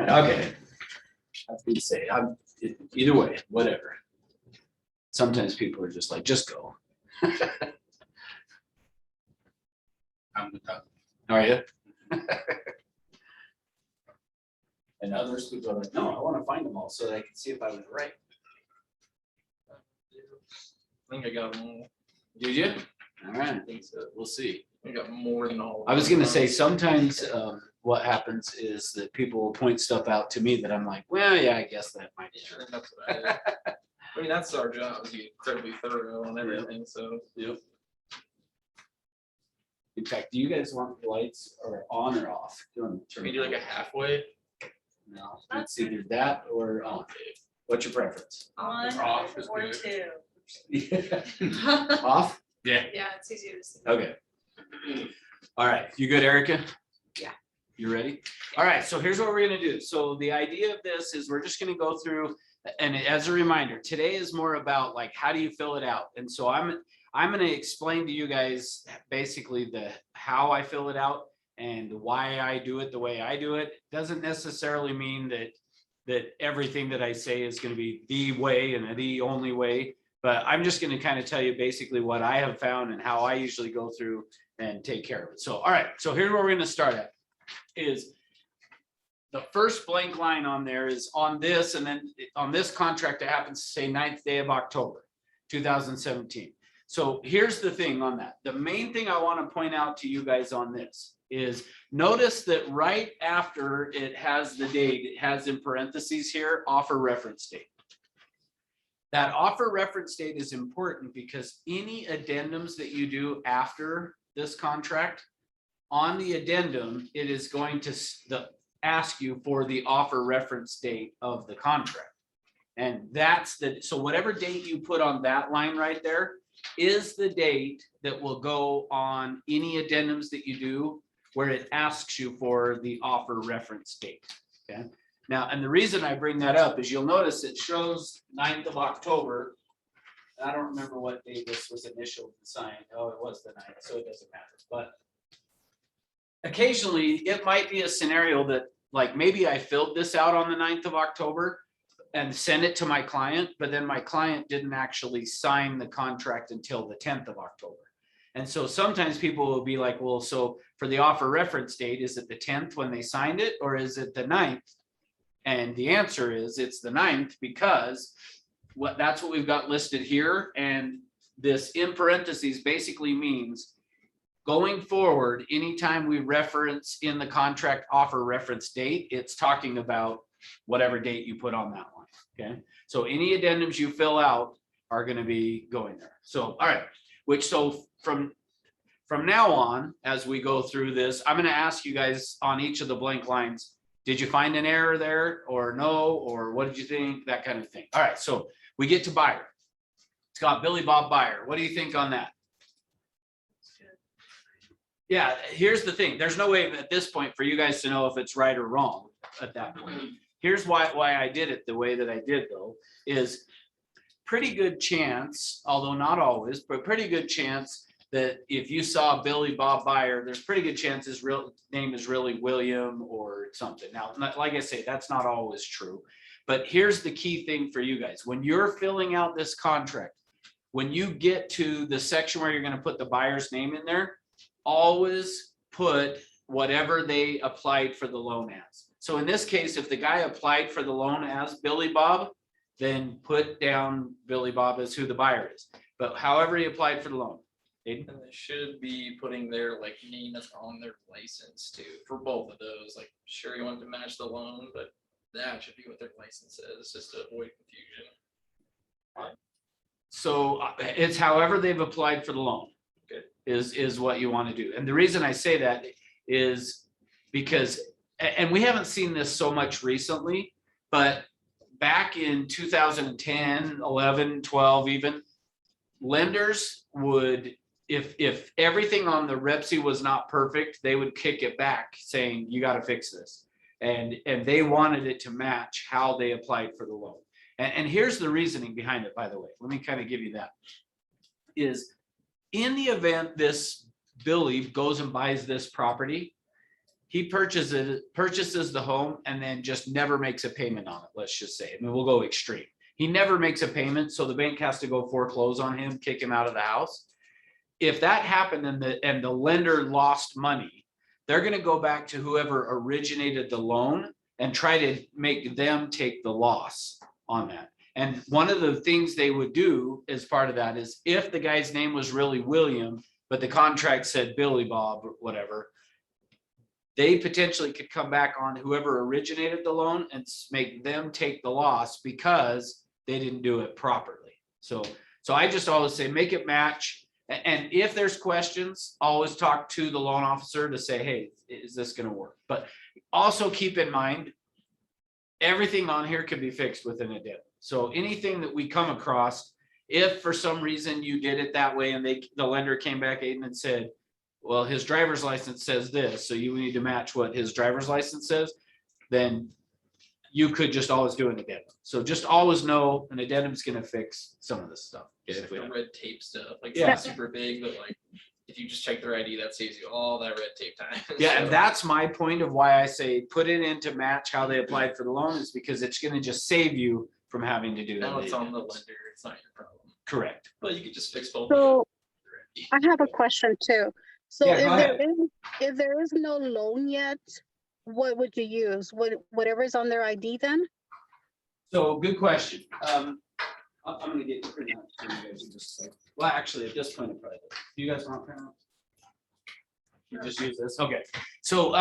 right, okay. I was gonna say, either way, whatever. Sometimes people are just like, just go. I'm with that. Are you? And others people are like, no, I want to find them all so that I can see if I was right. I think I got more. Did you? All right, I think so. We'll see. I got more than all. I was gonna say, sometimes what happens is that people will point stuff out to me that I'm like, well, yeah, I guess that might be true. That's what I did. I mean, that's our job, is to be incredibly thorough on everything, so. Yep. In fact, do you guys want the lights or on or off? Do you want to Can we do like a halfway? No, it's either that or on. What's your preference? On Off is or good. two. Off? Yeah. Yeah, it's easier to see. Okay. All right, you good, Erica? Yeah. You ready? All right, so here's what we're gonna do. So the idea of this is we're just gonna go through, and as a reminder, today is more about like, how do you fill it out? And so I'm gonna explain to you guys basically how I fill it out and why I do it the way I do it. Doesn't necessarily mean that everything that I say is gonna be the way and the only way. But I'm just going to kind of tell you basically what I have found and how I usually go through and take care of it. So, all right, so here's where we're going to start at is the first blank line on there is on this, and then on this contract, it happens to say 9th day of October, 2017. So here's the thing on that. The main thing I want to point out to you guys on this is notice that right after it has the date, it has in parentheses here, offer reference date. That offer reference date is important because any addendums that you do after this contract, on the addendum, it is going to ask you for the offer reference date of the contract. And that's so whatever date you put on that line right there is the date that will go on any addendums that you do where it asks you for the offer reference date, okay? Now, and the reason I bring that up is you'll notice it shows 9th of October. I don't remember what day this was initially signed. Oh, it was the 9th, so it doesn't matter. But occasionally it might be a scenario that like maybe I filled this out on the 9th of October and sent it to my client, but then my client didn't actually sign the contract until the 10th of October. And so sometimes people will be like, well, so for the offer reference date, is it the 10th when they signed it or is it the 9th? And the answer is it's the 9th because that's what we've got listed here. And this in parentheses basically means going forward, anytime we reference in the contract offer reference date, it's talking about whatever date you put on that one. Okay. So any addendums you fill out are going to be going there. So, all right, so from now on, as we go through this, I'm going to ask you guys on each of the blank lines, did you find an error there or no? Or what did you think? That kind of thing. All right. So we get to buyer. It's got Billy Bob Buyer. What do you think on that? Yeah, here's the thing. There's no way at this point for you guys to know if it's right or wrong at that point. Here's why I did it the way that I did though, is pretty good chance, although not always, but pretty good chance that if you saw Billy Bob Buyer, there's pretty good chance his real name is really William or something. Now, like I say, that's not always true, but here's the key thing for you guys. When you're filling out this contract, when you get to the section where you're going to put the buyer's name in there, always put whatever they applied for the loan as. So in this case, if the guy applied for the loan as Billy Bob, then put down Billy Bob as who the buyer is. But however he applied for the loan. And they should be putting their like name that's on their license too, for both of those. Like, sure, you want to match the loan, but that should be what their license says, just to avoid confusion. So it's however they've applied for the loan. Okay. Is what you want to do. And the reason I say that is because, and we haven't seen this so much recently, but back in 2010, 11, 12 even, lenders would, if everything on the REPC was not perfect, they would kick it back saying, you got to fix this. And they wanted it to match how they applied for the loan. And here's the reasoning behind it, by the way. Let me kind of give you that. Is in the event this Billy goes and buys this property, he purchases the home and then just never makes a payment on it, let's just say. I mean, we'll go extreme. He never makes a payment, so the bank has to go foreclose on him, kick him out of the house. If that happened and the lender lost money, they're gonna go back to whoever originated the loan and try to make them take the loss on that. And one of the things they would do as part of that is if the guy's name was really William, but the contract said Billy Bob or whatever, they potentially could come back on whoever originated the loan and make them take the loss because they didn't do it properly. So I just always say, make it match. And if there's questions, always talk to the loan officer to say, hey, is this going to work? But also keep in mind, everything on here can be fixed with an addendum. So anything that we come across, if for some reason you did it that way and the lender came back, Aiden, and said, well, his driver's license says this, so you need to match what his driver's license says, then you could just always do an addendum. So just always know an addendum is going to fix some of this stuff. Just like the red tape stuff, like Yeah. it's not super big, but like if you just check their ID, that saves you all that red tape time. Yeah, So, and that's my point of why I say put it in to match how they applied for the loan, is because it's going to just save you from having to do that. now it's on the lender, it's not your problem. Correct. But you could just fix both. So of them. I have a question too. So Yeah, go if there is no loan yet, what would you use? Whatever's on their ID then? So good question. I'm gonna get printouts for you guys in just a second. Well, actually, at this point, I probably, do you guys want printouts? You just use this, okay. So,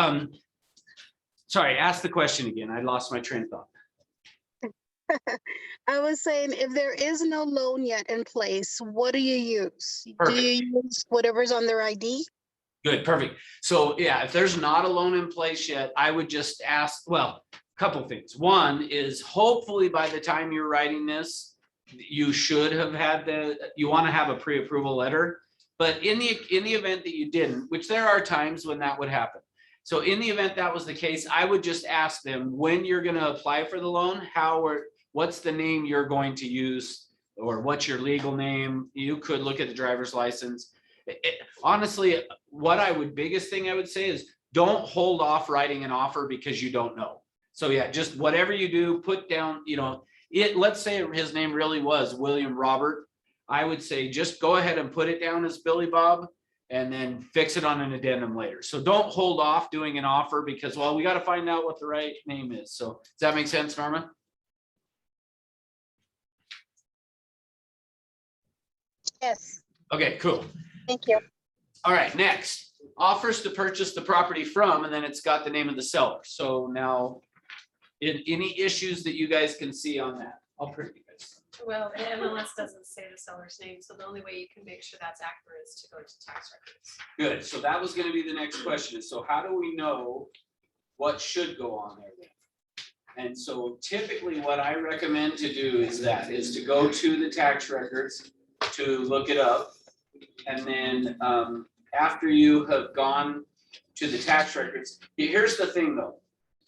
sorry, ask the question again. I lost my train of thought. I was saying, if there is no loan yet in place, what do you use? Do Perfect. you use whatever's on their ID? Good, perfect. So yeah, if there's not a loan in place yet, I would just ask, well, a couple things. One is hopefully by the time you're writing this, you should have had you want to have a pre-approval letter. But in the event that you didn't, which there are times when that would happen. So in the event that was the case, I would just ask them when you're going to apply for the loan, what's the name you're going to use, or what's your legal name? You could look at the driver's license. Honestly, biggest thing I would say is don't hold off writing an offer because you don't know. So yeah, just whatever you do, put down, let's say his name really was William Robert. I would say just go ahead and put it down as Billy Bob and then fix it on an addendum later. So don't hold off doing an offer because, well, we got to find out what the right name is. So does that make sense, Norma? Yes, Okay, cool. thank you. All right, next, offers to purchase the property from, and then it's got the name of the seller. So now, any issues that you guys can see on that? I'll print you guys. Well, the MLS doesn't say the seller's name, so the only way you can make sure that's accurate is to go to tax records. Good, so that was gonna be the next question, is so how do we know what should go on there then? And so typically what I recommend to do is to go to the tax records to look it up. And then after you have gone to the tax records, here's the thing though,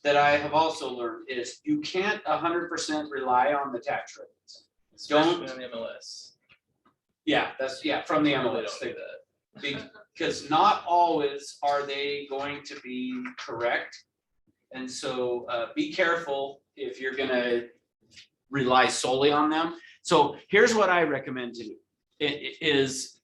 that I have also learned is you can't 100% rely on the tax records. Especially on the MLS. Yeah, from the They MLS. don't do that. Because not always are they going to be correct. And so be careful if you're gonna rely solely on them. So here's what I recommend to do. It is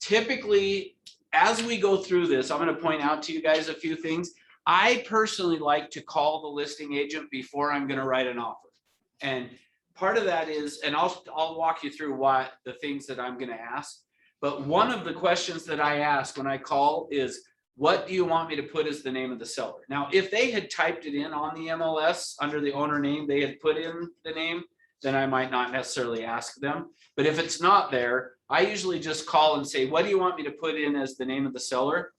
typically, as we go through this, I'm gonna point out to you guys a few things. I personally like to call the listing agent before I'm gonna write an offer. And part of that is, and I'll walk you through what the things that I'm gonna ask. But one of the questions that I ask when I call is, what do you want me to put as the name of the seller? Now, if they had typed it in on the MLS under the owner name, they had put in the name, then I might not necessarily ask them. But if it's not there, I usually just call and say, what do you want me to put in as the name of the seller?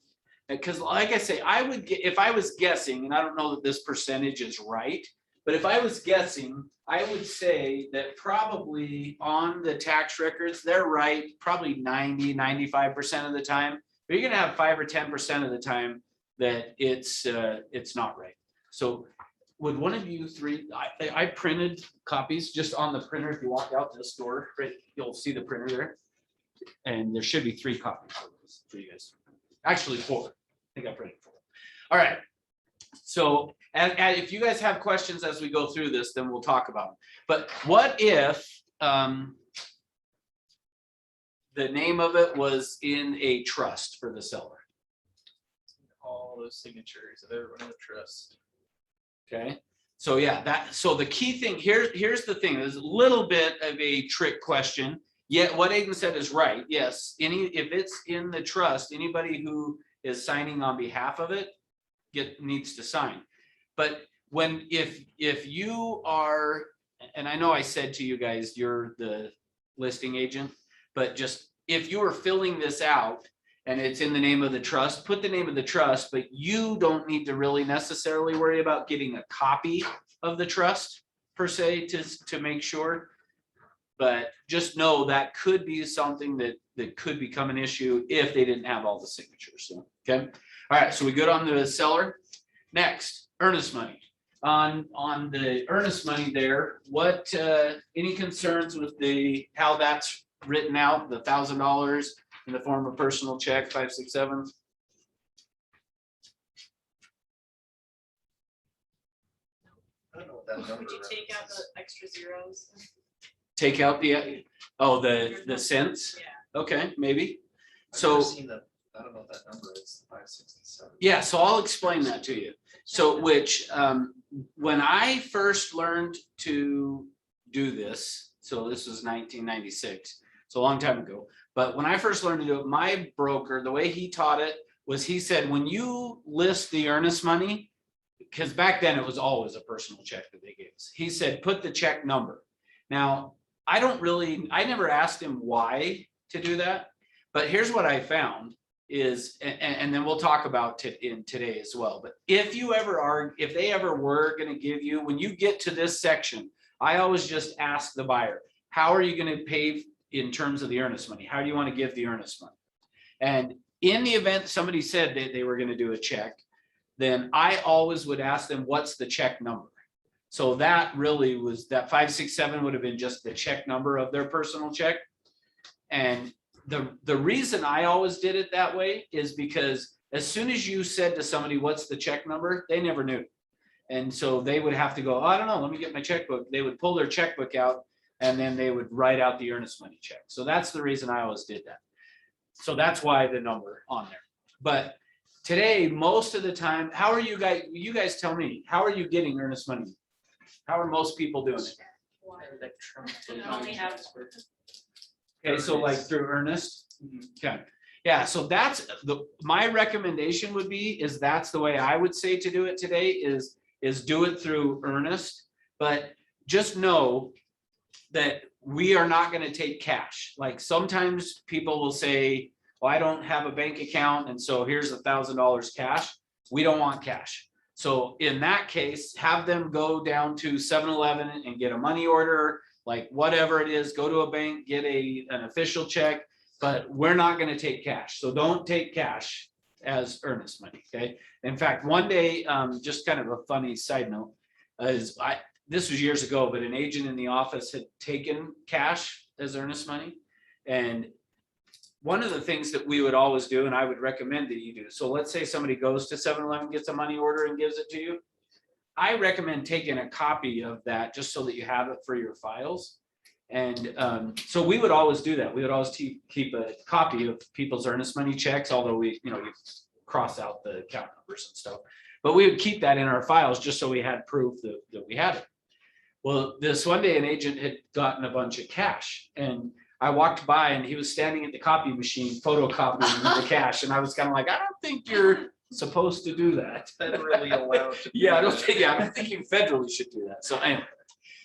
Because like I say, if I was guessing, and I don't know that this percentage is right, but if I was guessing, I would say that probably on the tax records, they're right, probably 95% of the time. But you're gonna have 5 or 10% of the time that it's not right. So would one of you three, I printed copies just on the printer. If you walk out this door, right, you'll see the printer there. And there should be 3 copies of this for you guys. Actually 4. I think I printed 4. All right. So, and if you guys have questions as we go through this, then we'll talk about them. But what if the name of it was in a trust for the seller? All those signatures of everyone in the trust. Okay, so yeah, so the key thing here's the thing, there's a little bit of a trick question, yet what Aiden said is right. Yes, if it's in the trust, anybody who is signing on behalf of it needs to sign. But if you are, and I know I said to you guys, you're the listing agent, but just if you are filling this out and it's in the name of the trust, put the name of the trust, but you don't need to really necessarily worry about getting a copy of the trust per se to make sure. But just know that could be something that could become an issue if they didn't have all the signatures. So, okay. All right. So we good on the seller. Next, earnest money. On the earnest money there, what any concerns with how that's written out, the $1,000 in the form of personal check 567? I don't know what that number Would you take out the is. extra zeros? Take out the cents? Yeah. Okay, maybe. I've So never seen the, I don't know what that number is, 567. yeah, so I'll explain that to you. So when I first learned to do this, so this was 1996, so a long time ago. But when I first learned to do it, my broker, the way he taught it was he said, when you list the earnest money, because back then it was always a personal check that they gave us. He said, put the check number. Now, I never asked him why to do that, but here's what I found is, and then we'll talk about it in today as well. But if they ever were going to give you, when you get to this section, I always just ask the buyer, how are you going to pay in terms of the earnest money? How do you want to give the earnest money? And in the event somebody said that they were going to do a check, then I always would ask them, what's the check number? So that really was, that 567 would have been just the check number of their personal check. And the reason I always did it that way is because as soon as you said to somebody, what's the check number, they never knew. And so they would have to go, I don't know, let me get my checkbook. They would pull their checkbook out and then they would write out the earnest money check. So that's the reason I always did that. So that's why the number on there. But today, most of the time, how are you guys tell me, how are you getting earnest money? How are most people doing it? We only have Okay, so like through Earnest? Okay, yeah, so that's my recommendation would be, is that's the way I would say to do it today is do it through Earnest. But just know that we are not gonna take cash. Like sometimes people will say, well, I don't have a bank account, and so here's $1,000 cash. We don't want cash. So in that case, have them go down to 7-Eleven and get a money order, like whatever it is, go to a bank, get an official check, but we're not going to take cash. So don't take cash as earnest money, okay? In fact, one day, just kind of a funny side note, this was years ago, but an agent in the office had taken cash as earnest money. And one of the things that we would always do, and I would recommend that you do, so let's say somebody goes to 7-Eleven, gets a money order and gives it to you. I recommend taking a copy of that just so that you have it for your files. And so we would always do that. We would always keep a copy of people's earnest money checks, although you cross out the account numbers and stuff. But we would keep that in our files just so we had proof that we had it. Well, this one day an agent had gotten a bunch of cash, and I walked by and he was standing at the copy machine photocopying the cash, and I was kind of like, I don't think you're supposed to do that. Federally allowed to. Yeah, I don't think you federally should do that. So anyway,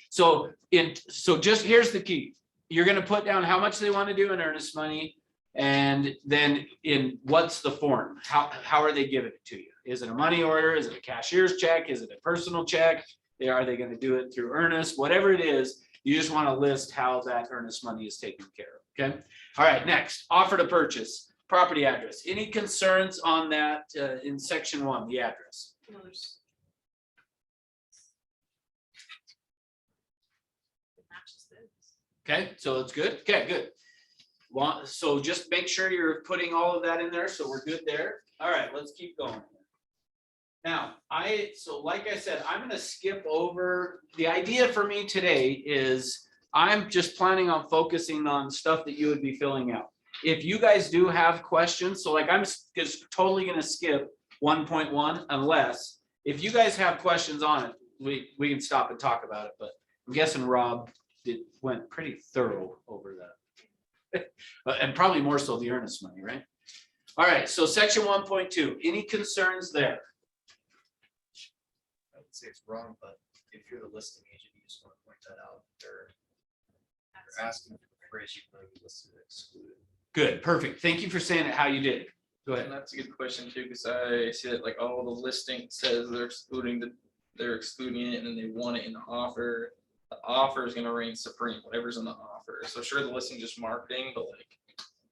so just here's the key. You're going to put down how much they want to do in earnest money, and then in what's the form? How are they giving it to you? Is it a money order? Is it a cashier's check? Is it a personal check? Are they going to do it through Earnest? Whatever it is, you just want to list how that earnest money is taken care of. Okay. All right. Next, offer to purchase, property address. Any concerns on that in section 1, the address? Okay, so it's good. Okay, good. So just make sure you're putting all of that in there. So we're good there. All right, let's keep going. Now, so like I said, I'm gonna skip over, the idea for me today is I'm just planning on focusing on stuff that you would be filling out. If you guys do have questions, so like I'm just totally gonna skip 1.1 unless, if you guys have questions on it, we can stop and talk about it, but I'm guessing Rob went pretty thorough over that. And probably more so the earnest money, right? All right, so section 1.2, any concerns there? I would say it's wrong, but if you're the listing agent, you just want to point that out. They're asking for the phrase you want to be listed excluded. Good, perfect. Thank you for saying it how you did. Go And ahead. that's a good question too, because I see that like all the listing says they're excluding it and then they want it in the offer. The offer is gonna reign supreme, whatever's in the offer. So sure, the listing just marketing, but like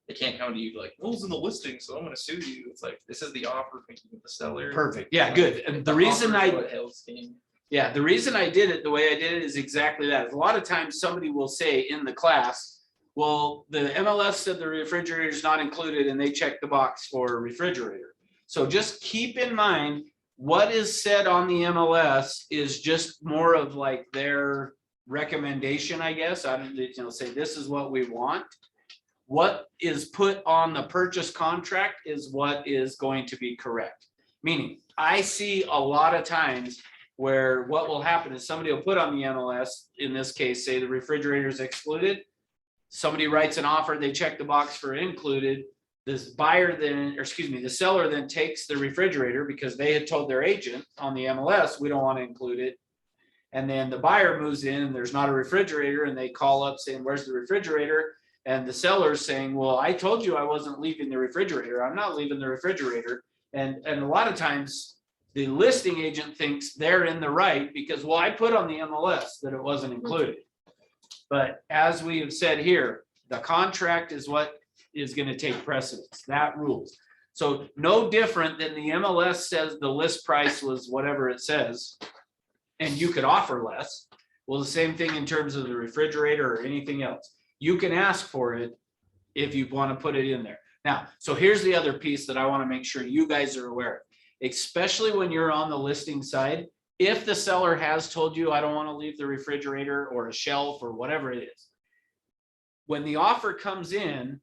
they can't come to you like, well, it's in the listing, so I'm gonna sue you. It's like, this is the offer with the seller. Perfect. Yeah, good. And the reason offer is I, what helps king. yeah, the reason I did it the way I did it is exactly that. A lot of times somebody will say in the class, well, the MLS said the refrigerator is not included and they checked the box for a refrigerator. So just keep in mind, what is said on the MLS is just more of like their recommendation, I guess. I don't, say this is what we want. What is put on the purchase contract is what is going to be correct. Meaning, I see a lot of times where what will happen is somebody will put on the MLS, in this case, say the refrigerator is excluded. Somebody writes an offer, they check the box for included. This buyer then, or excuse me, the seller then takes the refrigerator because they had told their agent on the MLS, we don't want to include it. And then the buyer moves in and there's not a refrigerator and they call up saying, where's the refrigerator? And the seller's saying, well, I told you I wasn't leaving the refrigerator. I'm not leaving the refrigerator. And a lot of times the listing agent thinks they're in the right because, well, I put on the MLS that it wasn't included. But as we have said here, the contract is what is going to take precedence. That rules. So no different than the MLS says the list price was whatever it says, and you could offer less. Well, the same thing in terms of the refrigerator or anything else. You can ask for it if you want to put it in there. Now, so here's the other piece that I want to make sure you guys are aware of, especially when you're on the listing side. If the seller has told you, I don't want to leave the refrigerator or a shelf or whatever it is, when the offer comes in,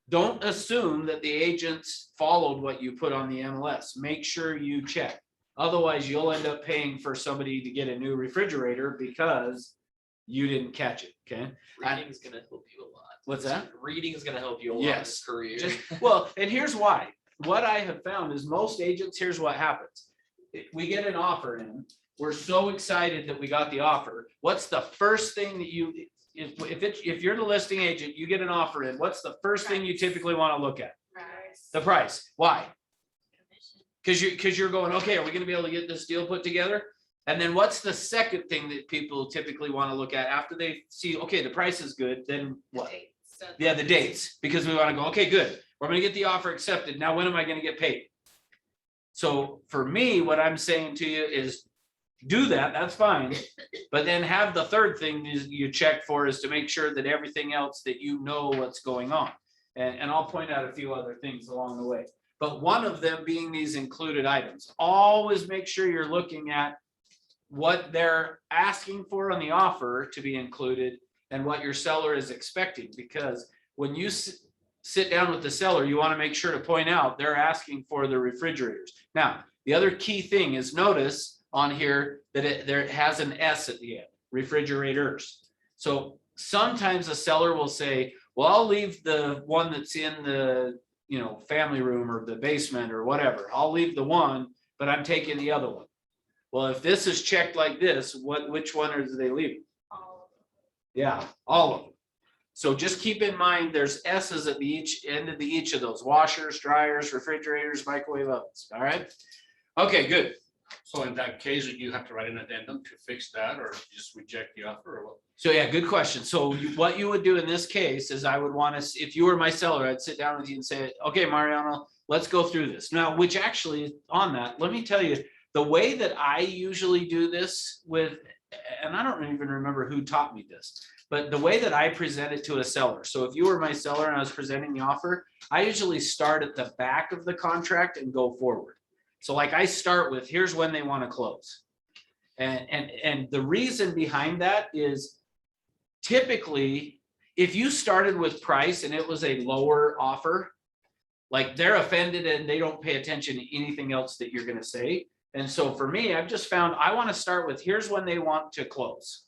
don't assume that the agents followed what you put on the MLS. Make sure you check. Otherwise, you'll end up paying for somebody to get a new refrigerator because you didn't catch it, okay? Reading's gonna help you a lot. What's that? Reading is gonna help you a lot in Yes. this career. Well, and here's why. What I have found is most agents, here's what happens. We get an offer in, we're so excited that we got the offer. What's the first thing that you, if you're the listing agent, you get an offer in, what's the first thing you typically want to look at? The price. Why? Because you're going, okay, are we going to be able to get this deal put together? And then what's the second thing that people typically want to look at after they see, okay, the price is good, then what? Yeah, the dates, because we want to go, okay, good. We're going to get the offer accepted. Now, when am I going to get paid? So for me, what I'm saying to you is do that, that's fine. But then have the third thing is you check for is to make sure that everything else that you know what's going on. And I'll point out a few other things along the way. But one of them being these included items. Always make sure you're looking at what they're asking for on the offer to be included and what your seller is expecting. Because when you sit down with the seller, you want to make sure to point out they're asking for the refrigerators. Now, the other key thing is notice on here that there has an S at the end, refrigerators. So sometimes a seller will say, well, I'll leave the one that's in the family room or the basement or whatever. I'll leave the one, but I'm taking the other one. Well, if this is checked like this, which one are they leaving? Yeah, all of them. So just keep in mind, there's S's at each end of each of those: washers, dryers, refrigerators, microwave ovens. All right. Okay, good. So in that case, you have to write an addendum to fix that, or just reject the offer, or what? So yeah, good question. So what you would do in this case is I would want to, if you were my seller, I'd sit down with you and say, okay, Mariano, let's go through this. Now, which actually on that, let me tell you, the way that I usually do this with, and I don't even remember who taught me this, but the way that I present it to a seller. So if you were my seller and I was presenting the offer, I usually start at the back of the contract and go forward. So like I start with, here's when they want to close. And the reason behind that is typically, if you started with price and it was a lower offer, like they're offended and they don't pay attention to anything else that you're gonna say. And so for me, I've just found I want to start with, here's when they want to close.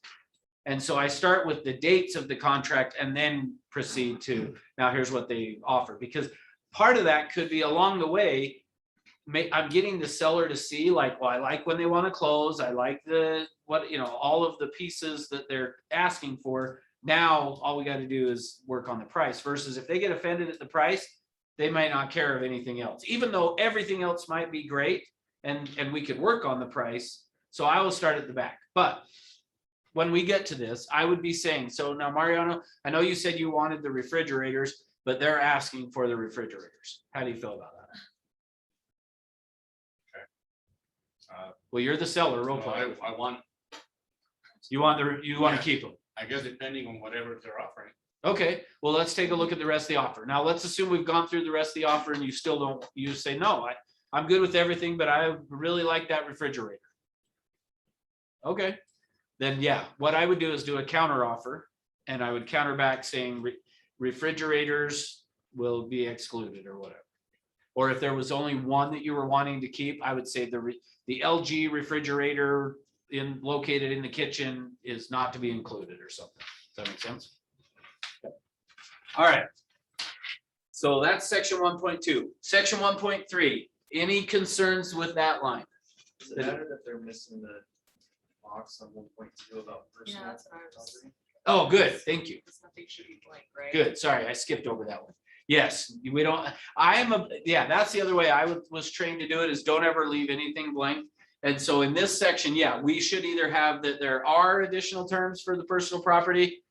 And so I start with the dates of the contract and then proceed to, now here's what they offer, because part of that could be along the way, I'm getting the seller to see like, well, I like when they want to close. I like all of the pieces that they're asking for. Now, all we got to do is work on the price versus if they get offended at the price, they might not care of anything else, even though everything else might be great and we could work on the price. So I will start at the back. But when we get to this, I would be saying, so now Mariano, I know you said you wanted the refrigerators, but they're asking for the refrigerators. How do you feel about that? Well, you're the seller, real quick. I want, You want to keep them. I guess depending on whatever they're offering. Okay, well, let's take a look at the rest of the offer. Now, let's assume we've gone through the rest of the offer and you still don't, you say, no, I'm good with everything, but I really like that refrigerator. Okay, then yeah, what I would do is do a counter offer and I would counter back saying refrigerators will be excluded or whatever. Or if there was only one that you were wanting to keep, I would say the LG refrigerator located in the kitchen is not to be included or something. Does that make sense? Okay. All right. So that's section 1.2. Section 1.3. Any concerns with that line? Does it matter that they're missing the box on 1.2 about personal? Yeah, that's what I was. property? Oh, good. Thank you. Nothing should be blank, right? Good. Sorry, I skipped over that one. Yes, we don't, that's the other way I was trained to do it, is don't ever leave anything blank. And so in this section, yeah, we should either have that there are additional terms for the personal property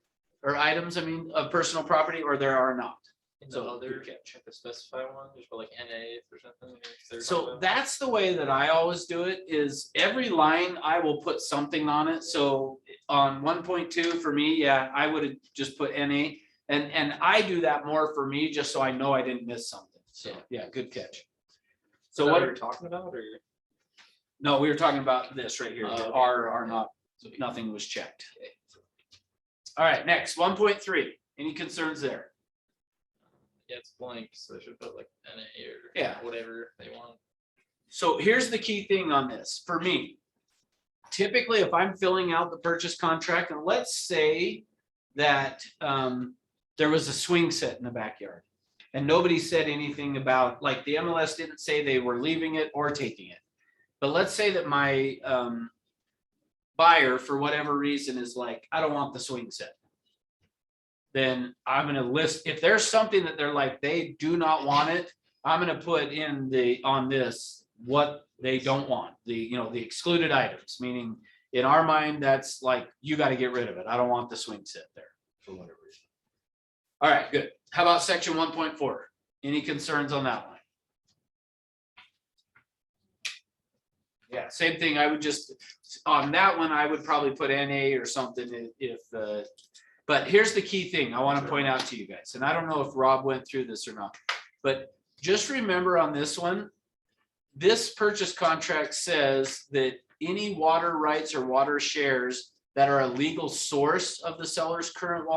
or items, of personal property, or there are not. In the So, other, good catch. check the specify one, just for like NA or something. if there's So something. that's the way that I always do it, is every line I will put something on it. So on 1.2 for me, yeah, I would have just put NA. And I do that more for me, just so I know I didn't miss something. So, yeah, good catch. So Is that what you're talking about, or? No, we were talking about this right here, Oh, okay. are not, nothing was checked. All right, next, 1.3, any concerns there? Yeah, it's blank, so they should put like NA or Yeah. whatever they want. So here's the key thing on this, for me. Typically, if I'm filling out the purchase contract, and let's say that there was a swing set in the backyard. And nobody said anything about, like the MLS didn't say they were leaving it or taking it. But let's say that my buyer, for whatever reason, is like, I don't want the swing set. Then I'm gonna list, if there's something that they're like, they do not want it, I'm gonna put in on this what they don't want, the excluded items, meaning in our mind, that's like, you got to get rid of it. I don't want the swing set there for whatever reason. All right, good. How about section 1.4? Any concerns on that line? Yeah, same thing. I would just, on that one, I would probably put NA or something but here's the key thing I want to point out to you guys. And I don't know if Rob went through this or not, but just remember on this one, this purchase contract says that any water rights or water shares that are a legal source of the seller's current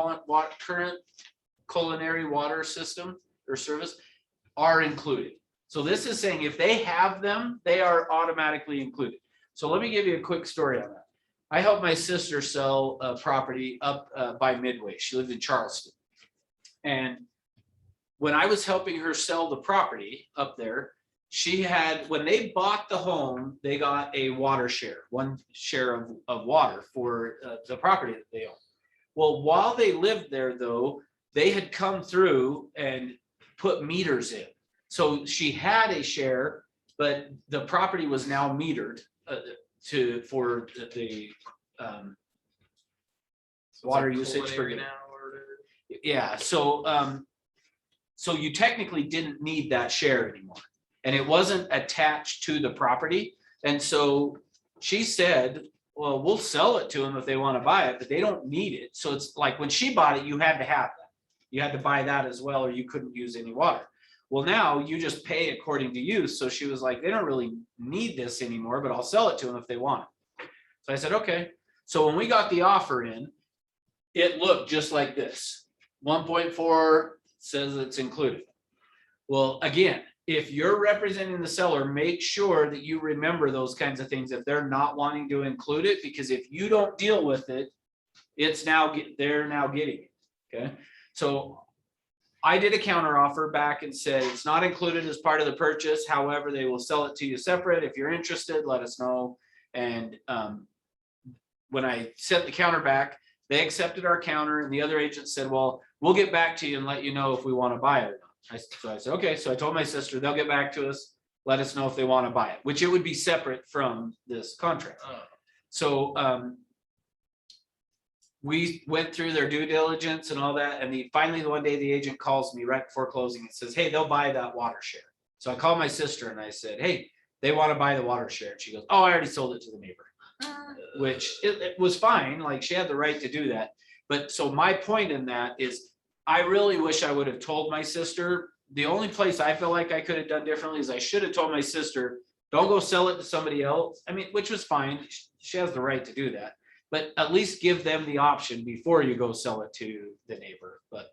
culinary water system or service are included. So this is saying if they have them, they are automatically included. So let me give you a quick story on that. I helped my sister sell a property up by Midway. She lived in Charleston. And when I was helping her sell the property up there, she had, when they bought the home, they got a water share, one share of water for the property that they own. Well, while they lived there though, they had come through and put meters in. So she had a share, but the property was now metered for the water usage for. Yeah, so you technically didn't need that share anymore. And it wasn't attached to the property. And so she said, well, we'll sell it to them if they want to buy it, but they don't need it. So it's like when she bought it, you had to have that. You had to buy that as well, or you couldn't use any water. Well, now you just pay according to use. So she was like, they don't really need this anymore, but I'll sell it to them if they want it. So I said, okay. So when we got the offer in, it looked just like this. 1.4 says it's included. Well, again, if you're representing the seller, make sure that you remember those kinds of things if they're not wanting to include it, because if you don't deal with it, it's now, they're now getting it. Okay. So I did a counter offer back and said, it's not included as part of the purchase. However, they will sell it to you separate. If you're interested, let us know. And when I sent the counter back, they accepted our counter, and the other agent said, well, we'll get back to you and let you know if we want to buy it or not. So I said, okay. So I told my sister, they'll get back to us, let us know if they want to buy it, which it would be separate from this contract. So we went through their due diligence and all that. And finally, one day the agent calls me right before closing and says, hey, they'll buy that water share. So I called my sister and I said, hey, they want to buy the water share. And she goes, oh, I already sold it to the neighbor, which it was fine. Like, she had the right to do that. But so my point in that is, I really wish I would have told my sister. The only place I feel like I could have done differently is I should have told my sister, don't go sell it to somebody else. I mean, which was fine. She has the right to do that. But at least give them the option before you go sell it to the neighbor. But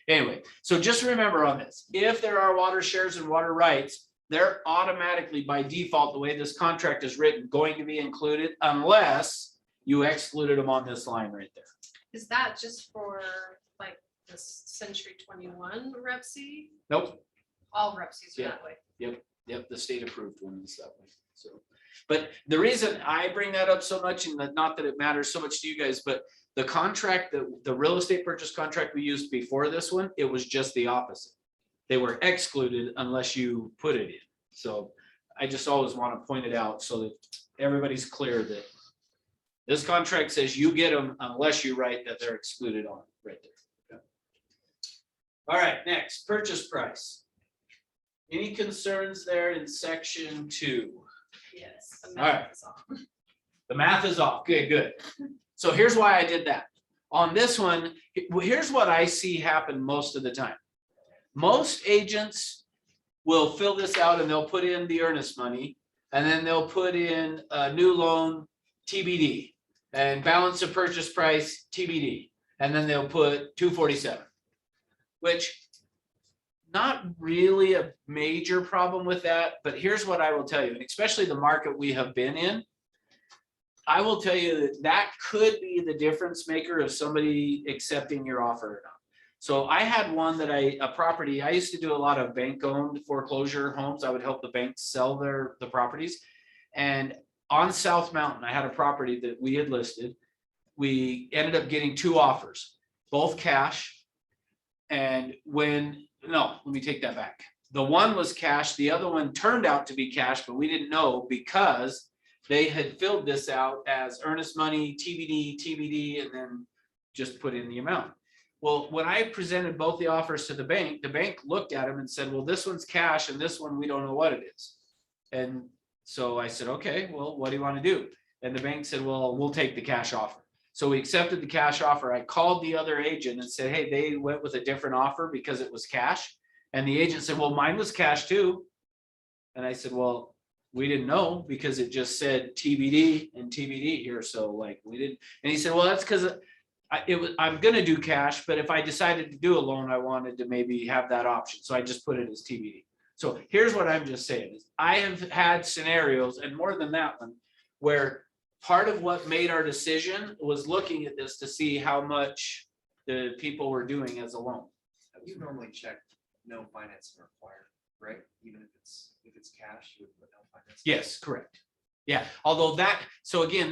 anyway, so just remember on this, if there are water shares and water rights, they're automatically by default, the way this contract is written, going to be included unless you excluded them on this line right there. Is that just for like the Century 21 REPC? Nope. All REPCs are Yeah. that way. Yep, the state approved one is that way. So, but the reason I bring that up so much, and not that it matters so much to you guys, but the contract, the real estate purchase contract we used before this one, it was just the opposite. They were excluded unless you put it in. So I just always want to point it out so that everybody's clear that this contract says you get them unless you write that they're excluded on right there. Okay. All right, next, purchase price. Any concerns there in section 2? Yes. The All right. math is off. The math is off. Okay, good. So here's why I did that. On this one, here's what I see happen most of the time. Most agents will fill this out and they'll put in the earnest money, and then they'll put in a new loan TBD and balance of purchase price TBD. And then they'll put 247, which not really a major problem with that. But here's what I will tell you, and especially the market we have been in, I will tell you that that could be the difference maker of somebody accepting your offer or not. So I had one that a property, I used to do a lot of bank owned foreclosure homes. I would help the banks sell the properties. And on South Mountain, I had a property that we had listed. We ended up getting 2 offers, both cash. And let me take that back. The one was cash. The other one turned out to be cash, but we didn't know because they had filled this out as earnest money, TBD, and then just put in the amount. Well, when I presented both the offers to the bank looked at them and said, well, this one's cash and this one, we don't know what it is. And so I said, okay, well, what do you want to do? And the bank said, well, we'll take the cash offer. So we accepted the cash offer. I called the other agent and said, hey, they went with a different offer because it was cash. And the agent said, well, mine was cash too. And I said, well, we didn't know because it just said TBD and TBD here. So like we didn't. And he said, well, that's because I'm going to do cash, but if I decided to do a loan, I wanted to maybe have that option. So I just put it as TBD. So here's what I'm just saying is I have had scenarios, and more than that one, where part of what made our decision was looking at this to see how much the people were doing as a loan. You normally check no financing required, right? Even if it's cash, you would put no financing. Yes, correct. Yeah, although so again,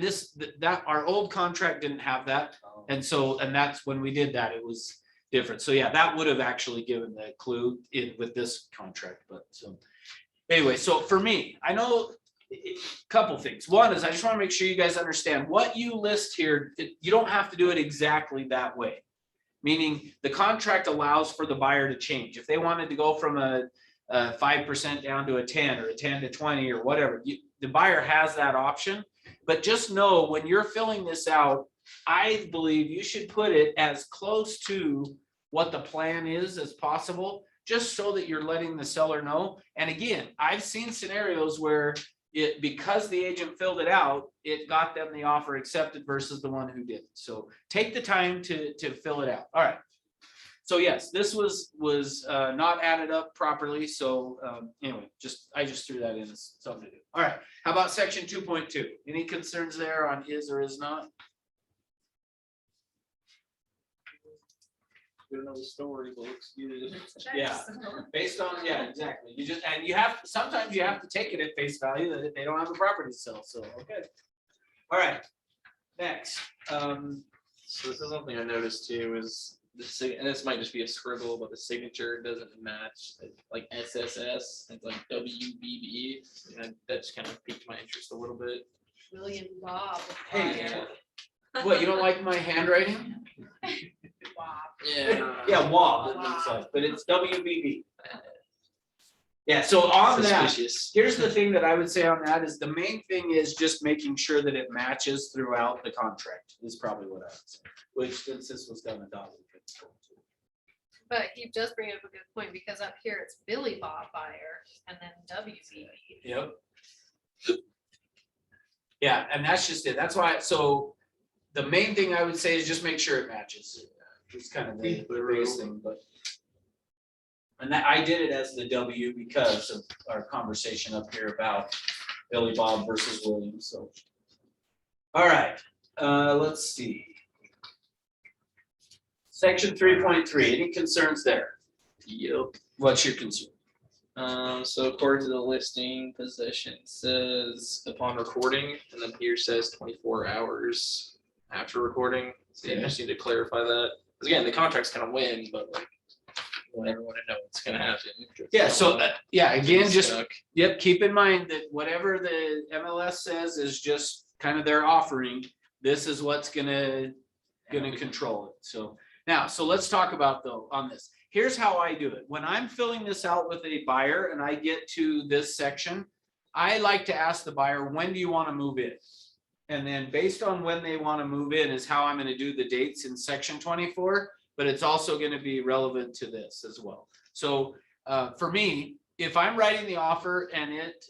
that our old contract didn't have that. And that's when we did that, it was different. So yeah, that would have actually given the clue with this contract. But so anyway, so for me, I know a couple things. One is I just want to make sure you guys understand what you list here. You don't have to do it exactly that way. Meaning the contract allows for the buyer to change. If they wanted to go from a 5% down to a 10 or a 10 to 20 or whatever, the buyer has that option. But just know when you're filling this out, I believe you should put it as close to what the plan is as possible, just so that you're letting the seller know. And again, I've seen scenarios where because the agent filled it out, it got them the offer accepted versus the one who didn't. So take the time to fill it out. All right. So yes, this was not added up properly. So anyway, I just threw that in as something to do. All right. How about section 2.2? Any concerns there on is or is not? Good enough story, but looks good. Yeah. Based on, yeah, exactly. Sometimes you have to take it at face value that they don't have a property to sell. So, okay. All right. Next. So this is something I noticed too, is and this might just be a scribble, but the signature doesn't match like SSS, it's like WBB. And that just kind of piqued my interest a little bit. William Bob. Hey. Yeah. What, you don't like my handwriting? Bob. Yeah. Yeah, WOB, it looks like, but it's WBB. Yeah, so on that, Suspicious. here's the thing that I would say on that is the main thing is just making sure that it matches throughout the contract is probably what I would say. Which since this was done a dollar. But he does bring up a good point, because up here it's Billy Bob buyer and then WBB. Yep. Yeah, and that's just it. That's why, so the main thing I would say is just make sure it matches. It's kind of the biggest thing, but. And that I did it as the W because of our conversation up here about Billy Bob versus William, so. All right, let's see. Section 3.3, any concerns there? Yep. What's your concern? So according to the listing, possession says upon recording, and then here says 24 hours after recording. So you just need to clarify that. Because again, the contract's kind of win, but like, I want everyone to know what's gonna happen. Yeah, so, yeah, again, just, Stuck. yep, keep in mind that whatever the MLS says is just kind of their offering. This is what's gonna control it, so. Now, so let's talk about though, on this. Here's how I do it. When I'm filling this out with a buyer and I get to this section, I like to ask the buyer, when do you want to move in? And then based on when they want to move in is how I'm going to do the dates in section 24, but it's also going to be relevant to this as well. So for me, if I'm writing the offer and it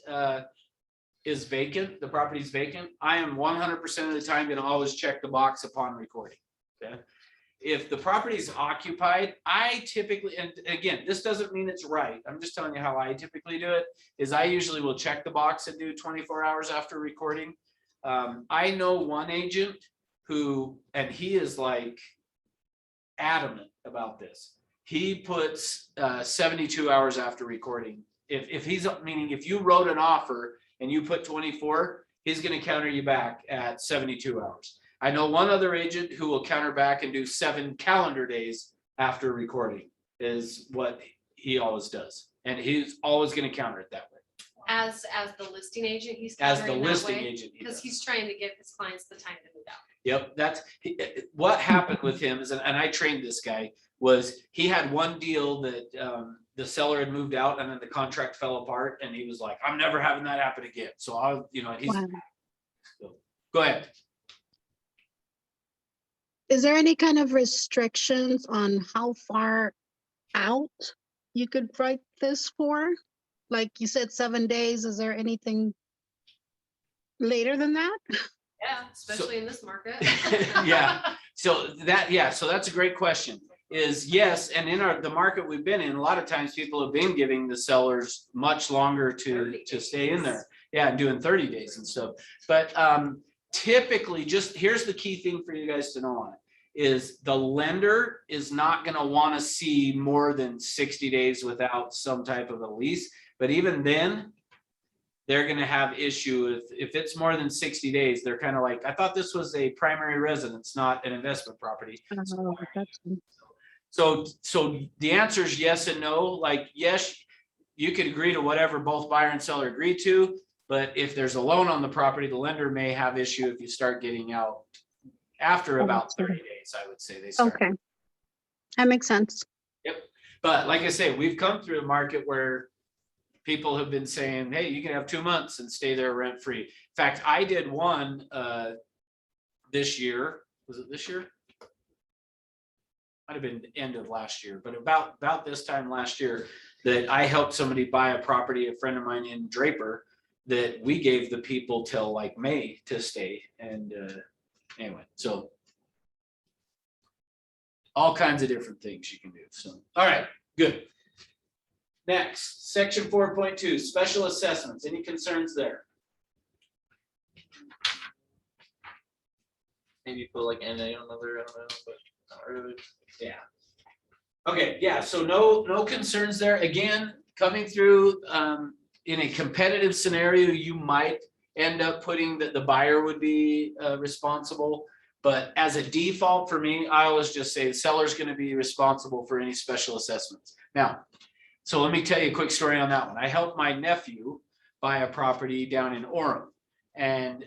is vacant, the property's vacant, I am 100% of the time going to always check the box upon recording. Okay. If the property is occupied, I typically, and again, this doesn't mean it's right. I'm just telling you how I typically do it, is I usually will check the box and do 24 hours after recording. I know one agent who, and he is like adamant about this. He puts 72 hours after recording. If he's, meaning if you wrote an offer and you put 24, he's going to counter you back at 72 hours. I know one other agent who will counter back and do 7 calendar days after recording is what he always does. And he's always going to counter it that way. As the listing agent, he's As the countering that listing way, agent. he because does. he's trying to give his clients the time to move out. Yep, that's what happened with him is, and I trained this guy, was he had one deal that the seller had moved out and then the contract fell apart and he was like, I'm never having that happen again. So he's, Wow. so, go ahead. Is there any kind of restrictions on how far out you could write this for? Like you said, 7 days. Is there anything later than that? Yeah, especially in this market. Yeah, so that's a great question. Is yes, and in the market we've been in, a lot of times people have been giving the sellers much longer to 30 stay in days. there. Yeah, and doing 30 days and stuff. But typically, just here's the key thing for you guys to know on it, is the lender is not going to want to see more than 60 days without some type of a lease. But even then, they're going to have issue if it's more than 60 days. They're kind of like, I thought this was a primary residence, not an investment property. Oh, that's- So the answer is yes and no. Like, yes, you could agree to whatever both buyer and seller agree to, but if there's a loan on the property, the lender may have issue if you start getting out after about 30 days, I would say they start. Okay. That makes sense. But like I say, we've come through a market where people have been saying, hey, you can have 2 months and stay there rent free. In fact, I did one this year. Was it this year? might have been the end of last year, but about this time last year, that I helped somebody buy a property, a friend of mine in Draper, that we gave the people till like May to stay. And anyway, so all kinds of different things you can do. So, all right, good. Next, section 4.2, special assessments. Any concerns there? Maybe put like NA on another, I don't know, but not really. Yeah. Okay, yeah, so no concerns there. Again, coming through in a competitive scenario, you might end up putting that the buyer would be responsible. But as a default for me, I always just say the seller's gonna be responsible for any special assessments. Now, so let me tell you a quick story on that one. I helped my nephew buy a property down in Orem. And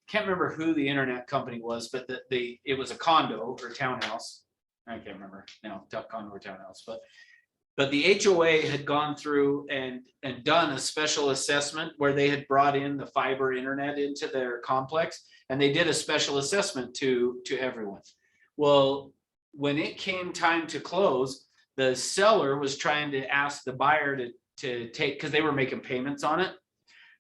can't remember who the internet company was, but it was a condo or townhouse. I can't remember now, condo or townhouse, but the HOA had gone through and done a special assessment where they had brought in the fiber internet into their complex, and they did a special assessment to everyone. Well, when it came time to close, the seller was trying to ask the buyer to take, because they were making payments on it.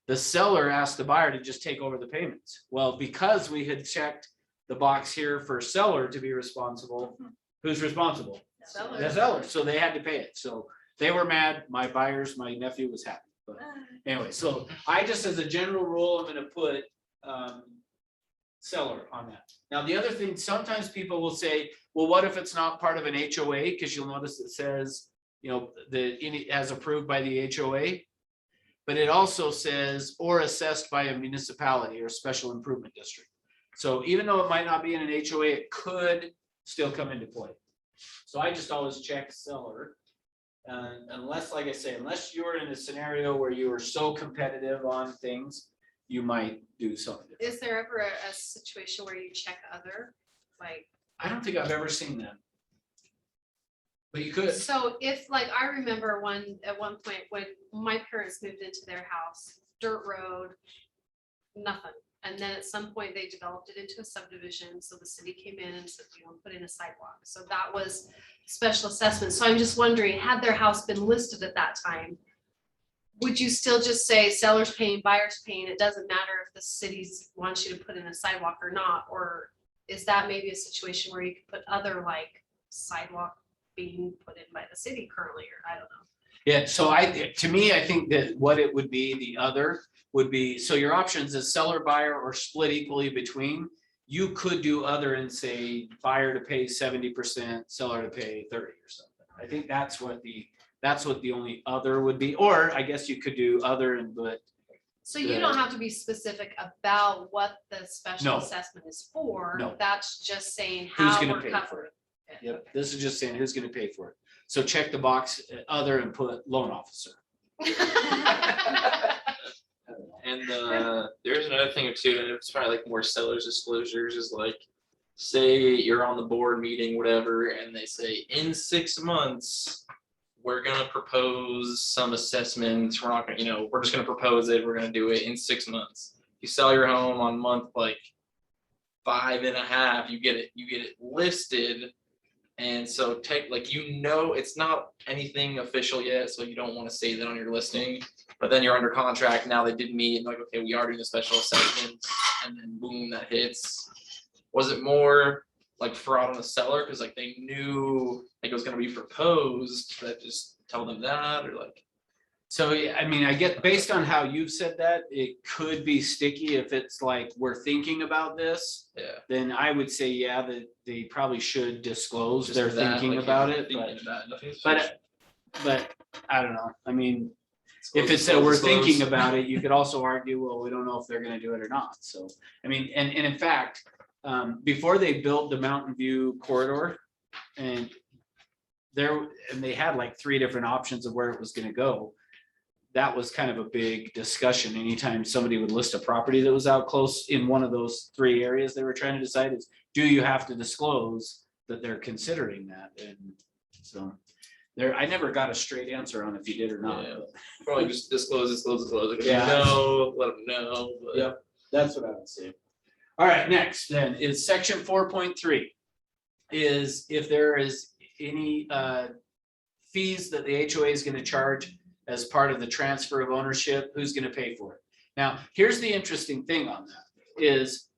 The seller asked the buyer to just take over the payments. Well, because we had checked the box here for seller to be responsible, who's responsible? Seller. The seller. So they had to pay it. So they were mad. My nephew was happy. But anyway, so I just, as a general rule, I'm gonna put seller on that. Now, the other thing, sometimes people will say, well, what if it's not part of an HOA? Because you'll notice it says, you know, as approved by the HOA. But it also says, or assessed by a municipality or special improvement district. So even though it might not be in an HOA, it could still come into play. So I just always check seller. Unless, like I say, unless you're in a scenario where you are so competitive on things, you might do something different. Is there ever a situation where you check other, like? I don't think I've ever seen that. But you could. So if, like, I remember at one point when my parents moved into their house, dirt road, nothing. And then at some point they developed it into a subdivision. So the city came in and said, you know, put in a sidewalk. So that was special assessment. So I'm just wondering, had their house been listed at that time, would you still just say seller's paying, buyer's paying? It doesn't matter if the cities wants you to put in a sidewalk or not? Or is that maybe a situation where you could put other, like, sidewalk being put in by the city currently, or I don't know. Yeah, so to me, I think that what it would be, the other would be, so your options is seller, buyer, or split equally between. You could do other and say buyer to pay 70%, seller to pay 30 or something. I think that's what the only other would be, or I guess you could do other and but. So you don't have to be specific about what the special No. assessment is for. No. That's just saying Who's how gonna we're pay for covered. Yep, this is just saying who's gonna pay for it. So check the box other and put loan officer. And there's another thing too, and it's probably like more sellers disclosures is like, say you're on the board meeting, whatever, and they say in 6 months, we're gonna propose some assessments. We're not gonna, you know, we're just gonna propose it. We're gonna do it in 6 months. You sell your home on month like 5.5, you get it listed. And so it's not anything official yet, so you don't want to say that on your listing, but then you're under contract. Now they did meet and like, okay, we are doing the special assessment, and then boom, that hits. Was it more like fraud on the seller? Cause like they knew like it was gonna be proposed, that just tell them that, or like. So, yeah, I mean, I get, based on how you've said that, it could be sticky if it's like, we're thinking about this. Yeah. Then I would say, yeah, that they probably should disclose Just they're that, thinking like, about you're it, thinking about it, nothing's but I don't know. I mean, disclosed, if it's that we're disclosed. thinking about it, you could also argue, well, we don't know if they're gonna do it or not. So, I mean, and in fact, before they built the Mountain View corridor, and they had like 3 different options of where it was gonna go. That was kind of a big discussion. Anytime somebody would list a property that was out close in one of those 3 areas they were trying to decide is, do you have to disclose that they're considering that? And so I never got a straight answer on if you did or not. Yeah. but Probably just disclose. Like, if you Yeah. know, let them know. But Yep. That's what I would say. All right, next then is section 4.3. is if there is any fees that the HOA is gonna charge as part of the transfer of ownership, who's gonna pay for it? Now, here's the interesting thing on that is,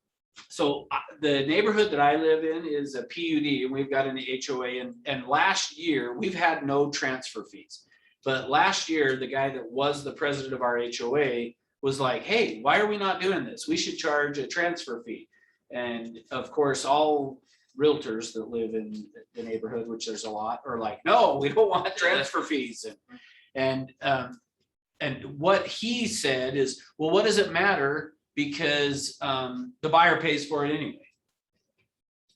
so the neighborhood that I live in is a PUD and we've got an HOA and last year, we've had no transfer fees. But last year, the guy that was the president of our HOA was like, hey, why are we not doing this? We should charge a transfer fee. And of course, all realtors that live in the neighborhood, which there's a lot, are like, no, we don't want transfer fees. And what he said is, well, what does it matter? Because the buyer pays for it anyway.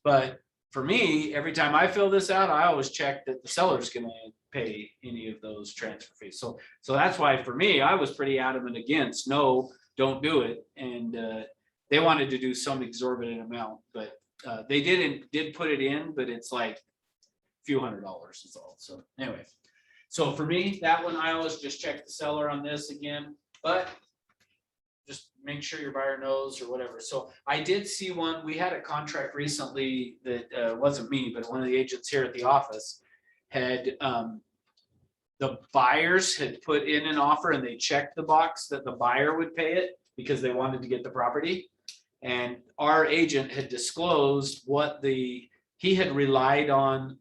But for me, every time I fill this out, I always check that the seller's gonna pay any of those transfer fees. So that's why for me, I was pretty adamant against, no, don't do it. And they wanted to do some exorbitant amount, but they did put it in, but it's like a few $100s is all. So anyway, so for me, that one, I always just check the seller on this again, but just make sure your buyer knows or whatever. So I did see one, we had a contract recently that wasn't me, but one of the agents here at the office had, the buyers had put in an offer and they checked the box that the buyer would pay it because they wanted to get the property. And our agent had disclosed he had relied on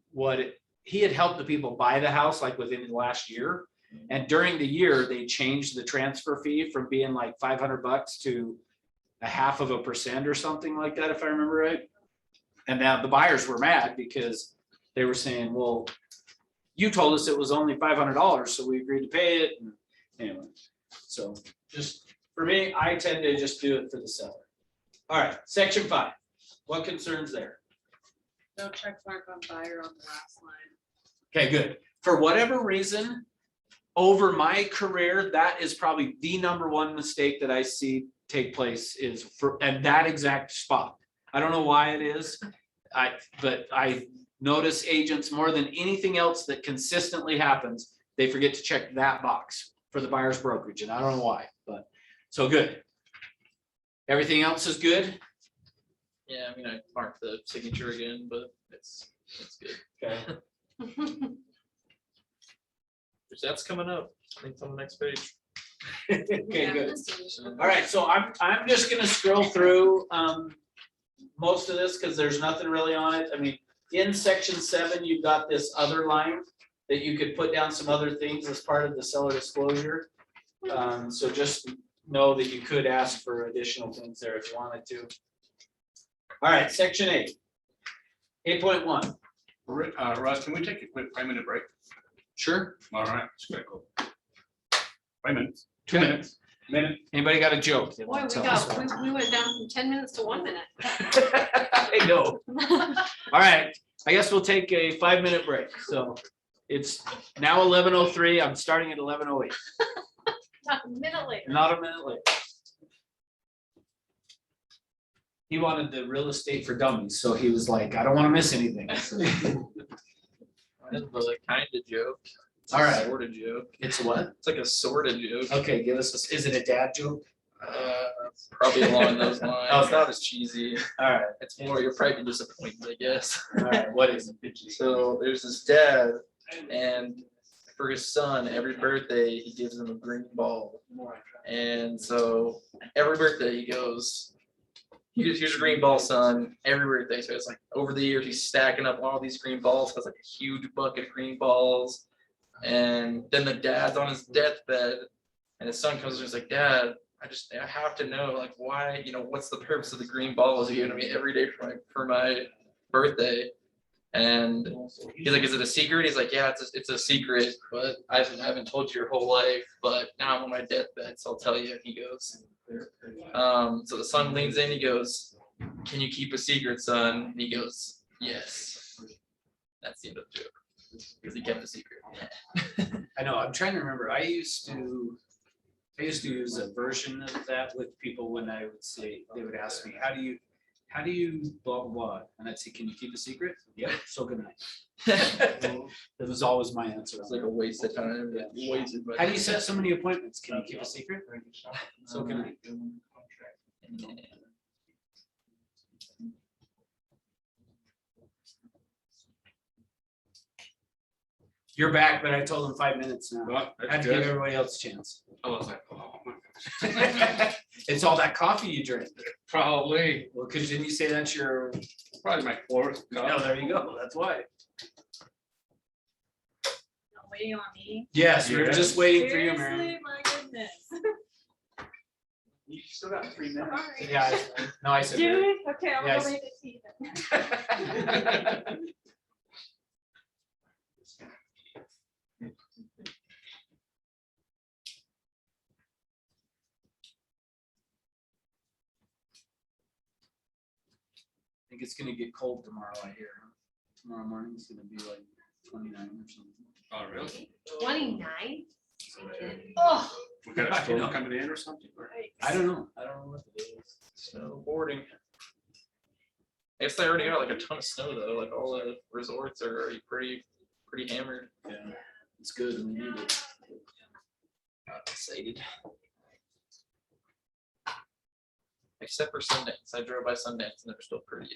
he had helped the people buy the house like within the last year. And during the year, they changed the transfer fee from being like $500 to 0.5% or something like that, if I remember right. And now the buyers were mad because they were saying, well, you told us it was only $500, so we agreed to pay it. And anyway, so just for me, I tend to just do it for the seller. All right, section 5. What concerns there? No check mark on buyer on the last line. Okay, good. For whatever reason, over my career, that is probably the #1 mistake that I see take place is at that exact spot. I don't know why it is. But I notice agents more than anything else that consistently happens, they forget to check that box for the buyer's brokerage, and I don't know why, but so good. Everything else is good? Yeah, I mean, I marked the signature again, but it's good. Okay. That's coming up. I think it's on the next page. Okay, Yeah, good. this is- All right, so I'm just gonna scroll through most of this because there's nothing really on it. I mean, in section 7, you've got this other line that you could put down some other things as part of the seller disclosure. So just know that you could ask for additional things there if you wanted to. All right, section 8. 8.1. Russ, can we take a quick 5-minute break? Sure. All right, it's gonna go. 5 minutes, 2 Okay. minutes, minute. Anybody got a joke? they Boy, wanna we tell us we went down from 10 minutes to 1 minute. I know. All right, I guess we'll take a 5-minute break. So it's now 11:03. I'm starting at 11:08, Not a minute later. not a minute late. He wanted the real estate for dummies, so he was like, I don't want to miss anything. That's a kind of joke. It's All a right. Sort of joke. It's what? It's like a sort of joke. Okay, give us, is it a dad joke? Probably along those lines. Okay. It's not as cheesy. All right, It's more, you're probably disappointed, I guess. all right, what is it? So there's this dad, and for his son, every birthday, he gives him a green ball. And so every birthday he goes, here's your green ball, son, every birthday. So it's like over the years, he's stacking up all these green balls, has like a huge bucket of green balls. And then the dad's on his deathbed, and his son comes and he's like, Dad, I have to know, like, why, what's the purpose of the green balls you're giving me every day for my birthday? And he's like, is it a secret? He's like, yeah, it's a secret, but I haven't told you your whole life, but now I'm on my deathbed, so I'll tell you. And he goes, so the son leans in, he goes, can you keep a secret, son? And he goes, yes. That's the end of the joke, because he kept a secret. I know, I'm trying to remember. I used to use a version of that with people when I would say, they would ask me, how do you blah, blah, blah? And I'd say, can you keep a secret? Yep, so good night. That was always my answer. It's like a waste of time. Yeah. Wasted, but- How do you set so many appointments? Can you keep a secret? So can I. You're back, but I told them 5 minutes now. Well, I have that's to give good. everybody else a chance. I was like, oh my gosh. It's all that coffee you drink. Probably, Well, because didn't you say that's your, probably my fourth no, cup. there you go. That's why. Waiting on me. Yes, we were Yes. just waiting for you, Mary. Seriously, my goodness. You still got 3 minutes. Sorry. Yeah, no, I said. Do Mary. we? Okay, I'm Yes. gonna make it tea then. I think it's gonna get cold tomorrow, I hear. Tomorrow morning's gonna be like 29 or something. Oh, really? 29? So, Oh, We got a I storm know. coming in or something? or- I don't know. I don't know what it is. Snowboarding. I guess they already got like a ton of snow though, like all the resorts are already pretty hammered. Yeah, it's good. We need it. Not excited. Except for Sundance. I drove by Sundance and they're still pretty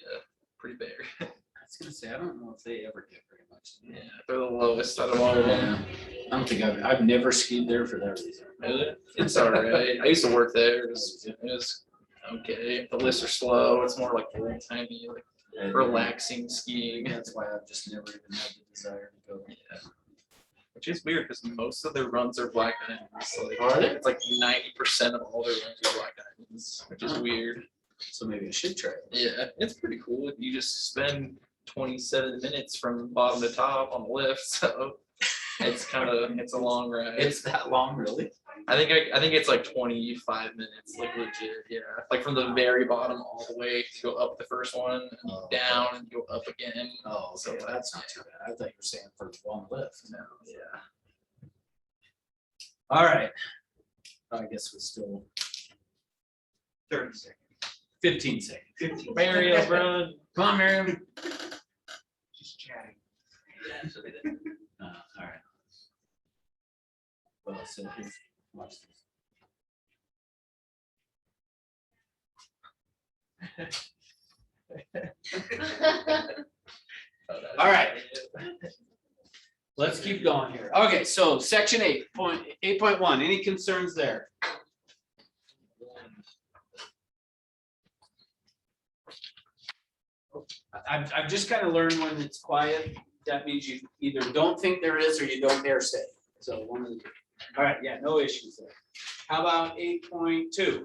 bare. I was gonna say, I don't know if they ever get very much. Yeah, they're the lowest out of all of them. I don't think I've never skied there for that reason. Really? It's alright. I used to work there. It was okay. The lifts are slow. It's more like old timey, like relaxing skiing. That's why I've just never even had the desire to go. Yeah. Which is weird because most of their runs are black diamonds. Like, Are they? it's like 90% of all their runs are black diamonds, which is Huh. weird. So maybe I should try it. Yeah, it's pretty cool. You just spend 27 minutes from bottom to top on the lift, so it's a long ride. It's that long, really? I think it's like 25 minutes, like legit, yeah. Like from the very bottom all the way to go up the first one, and Oh, down and go up again. Oh, okay, that's not too bad. I thought you were saying for one lift. No, yeah. All right. I guess we're still 30 seconds. 15 seconds. 15. Mario, bro. Come on, Miriam. Just chatting. All right. Well, so here's, watch this. All right. Let's keep going here. Okay, so section 8.1, any concerns there? I've just kind of learned when it's quiet, that means you either don't think there is or you don't dare say. So one of the two. All right, yeah, no issues there. How about 8.2?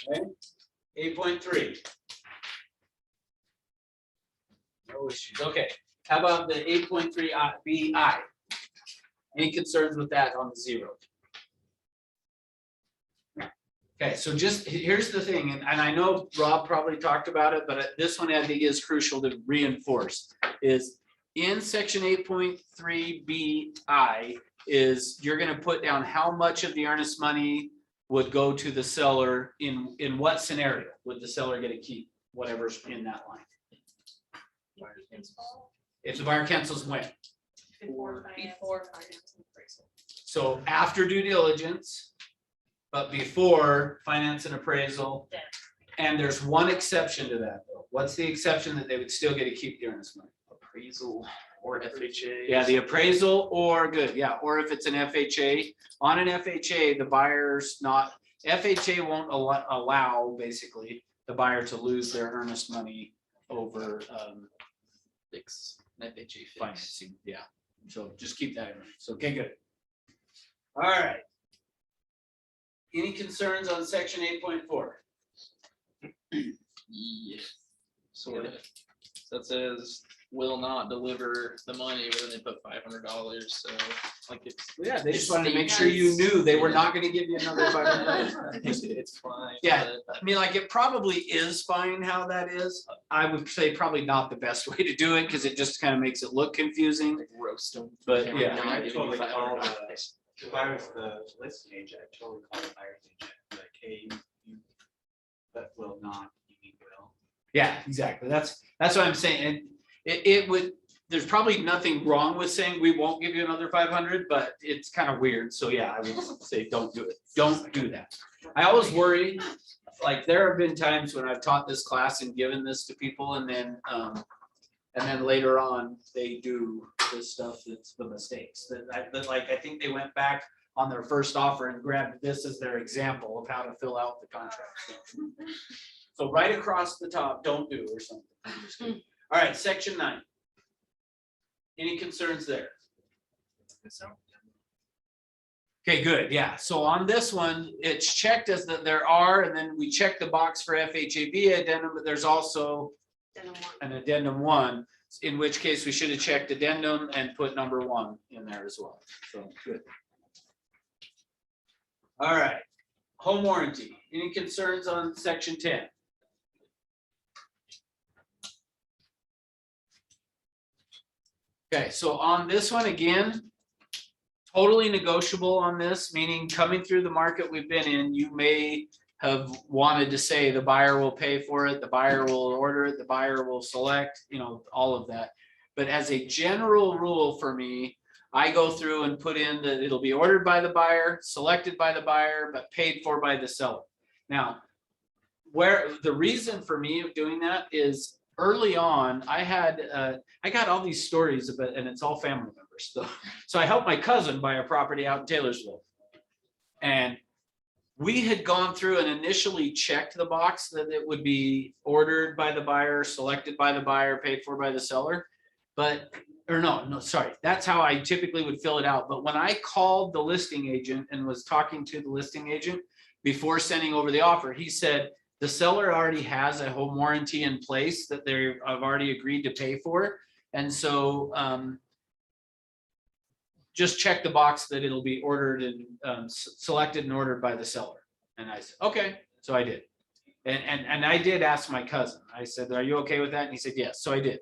Okay, 8.3. No issues. Okay, how about the 8.3 BI? Any concerns with that on the zero? Okay, so just, here's the thing, and I know Rob probably talked about it, but this one I think is crucial to reinforce, is in section 8.3 BI is you're gonna put down how much of the earnest money would go to the seller in what scenario would the seller get a keep, whatever's in that line. If the buyer cancels when? Before finance and appraisal. So after due diligence, but before finance and appraisal. Yeah. And there's one exception to that, though. What's the exception that they would still get to keep the earnest money? Appraisal or FHA. Yeah, the appraisal or good, yeah, or if it's an FHA, on an FHA, the buyer's not, FHA won't allow basically the buyer to lose their earnest money over Fix, FHA fix. financing, yeah. So just keep that in mind. So, okay, good. All right. Any concerns on section 8.4? Yeah, sort of. So it says will not deliver the money, but then they put $500, so like it's. Yeah, they just It's wanted to make the- sure you knew they were not gonna give you another $500. It's fine. Yeah. but I mean, like, it probably is fine how that is. I would say probably not the best way to do it, because it just kind of makes it look confusing, like roast them. but Yeah, yeah. no, I giving totally you call $500. If I was the listing agent, I totally call the buyer's agent, like, hey, you, that will not, you need will. Yeah, exactly. That's what I'm saying. And it would, there's probably nothing wrong with saying we won't give you another 500, but it's kind of weird. So yeah, I would say don't do it. Don't do that. I always worry, like there have been times when I've taught this class and given this to people and then And then later on, they do the stuff that's the mistakes that like, I think they went back on their first offer and grabbed this as their example of how to fill out the contract. So right across the top, don't do or something. I'm just kidding. All right, section 9. Any concerns there? Okay, good. Yeah. So on this one, it's checked as that there are, and then we check the box for FHAB addendum, but there's also an addendum 1, in which case we should have checked addendum and put number 1 in there as well. So good. All right. Home warranty. Any concerns on section 10? Okay, so on this one again, totally negotiable on this, meaning coming through the market we've been in, you may have wanted to say the buyer will pay for it, the buyer will order it, the buyer will select, you know, all of that. But as a general rule for me, I go through and put in that it'll be ordered by the buyer, selected by the buyer, but paid for by the seller. Now, where the reason for me of doing that is early on, I got all these stories about, and it's all family members. So I helped my cousin buy a property out in Taylorsville. And we had gone through and initially checked the box that it would be ordered by the buyer, selected by the buyer, paid for by the seller. But, or no, sorry, that's how I typically would fill it out. But when I called the listing agent and was talking to the listing agent before sending over the offer, he said, the seller already has a home warranty in place that they've already agreed to pay for. And so just check the box that it'll be ordered and selected and ordered by the seller. And I said, okay, so I did. And I did ask my cousin, I said, are you okay with that? And he said, yes, so I did.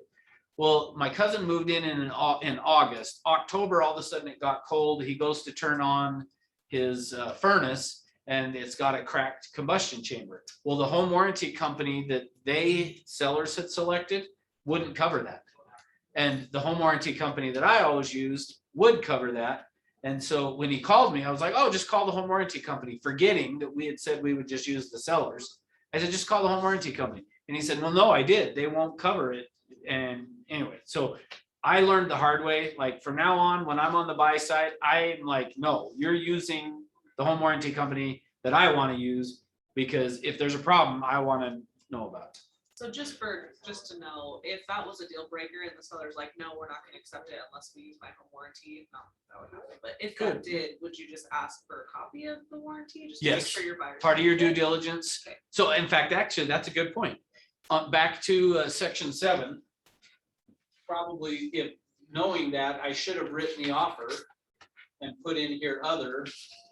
Well, my cousin moved in August. October, all of a sudden it got cold. He goes to turn on his furnace and it's got a cracked combustion chamber. Well, the home warranty company that sellers had selected wouldn't cover that. And the home warranty company that I always used would cover that. And so when he called me, I was like, oh, just call the home warranty company, forgetting that we had said we would just use the sellers. I said, just call the home warranty company. And he said, well, no, I did. They won't cover it. And anyway, so I learned the hard way. Like from now on, when I'm on the buy side, I'm like, no, you're using the home warranty company that I want to use, because if there's a problem, I want to know about it. So just to know, if that was a deal breaker and the seller's like, no, we're not gonna accept it unless we use my home warranty, no, that would happen. But if that did, would you just ask for a copy of the warranty? Just to make Yes. sure your buyers. Part of your due diligence. Okay. So in fact, actually, that's a good point. Back to section 7, probably if knowing that, I should have written the offer and put in here other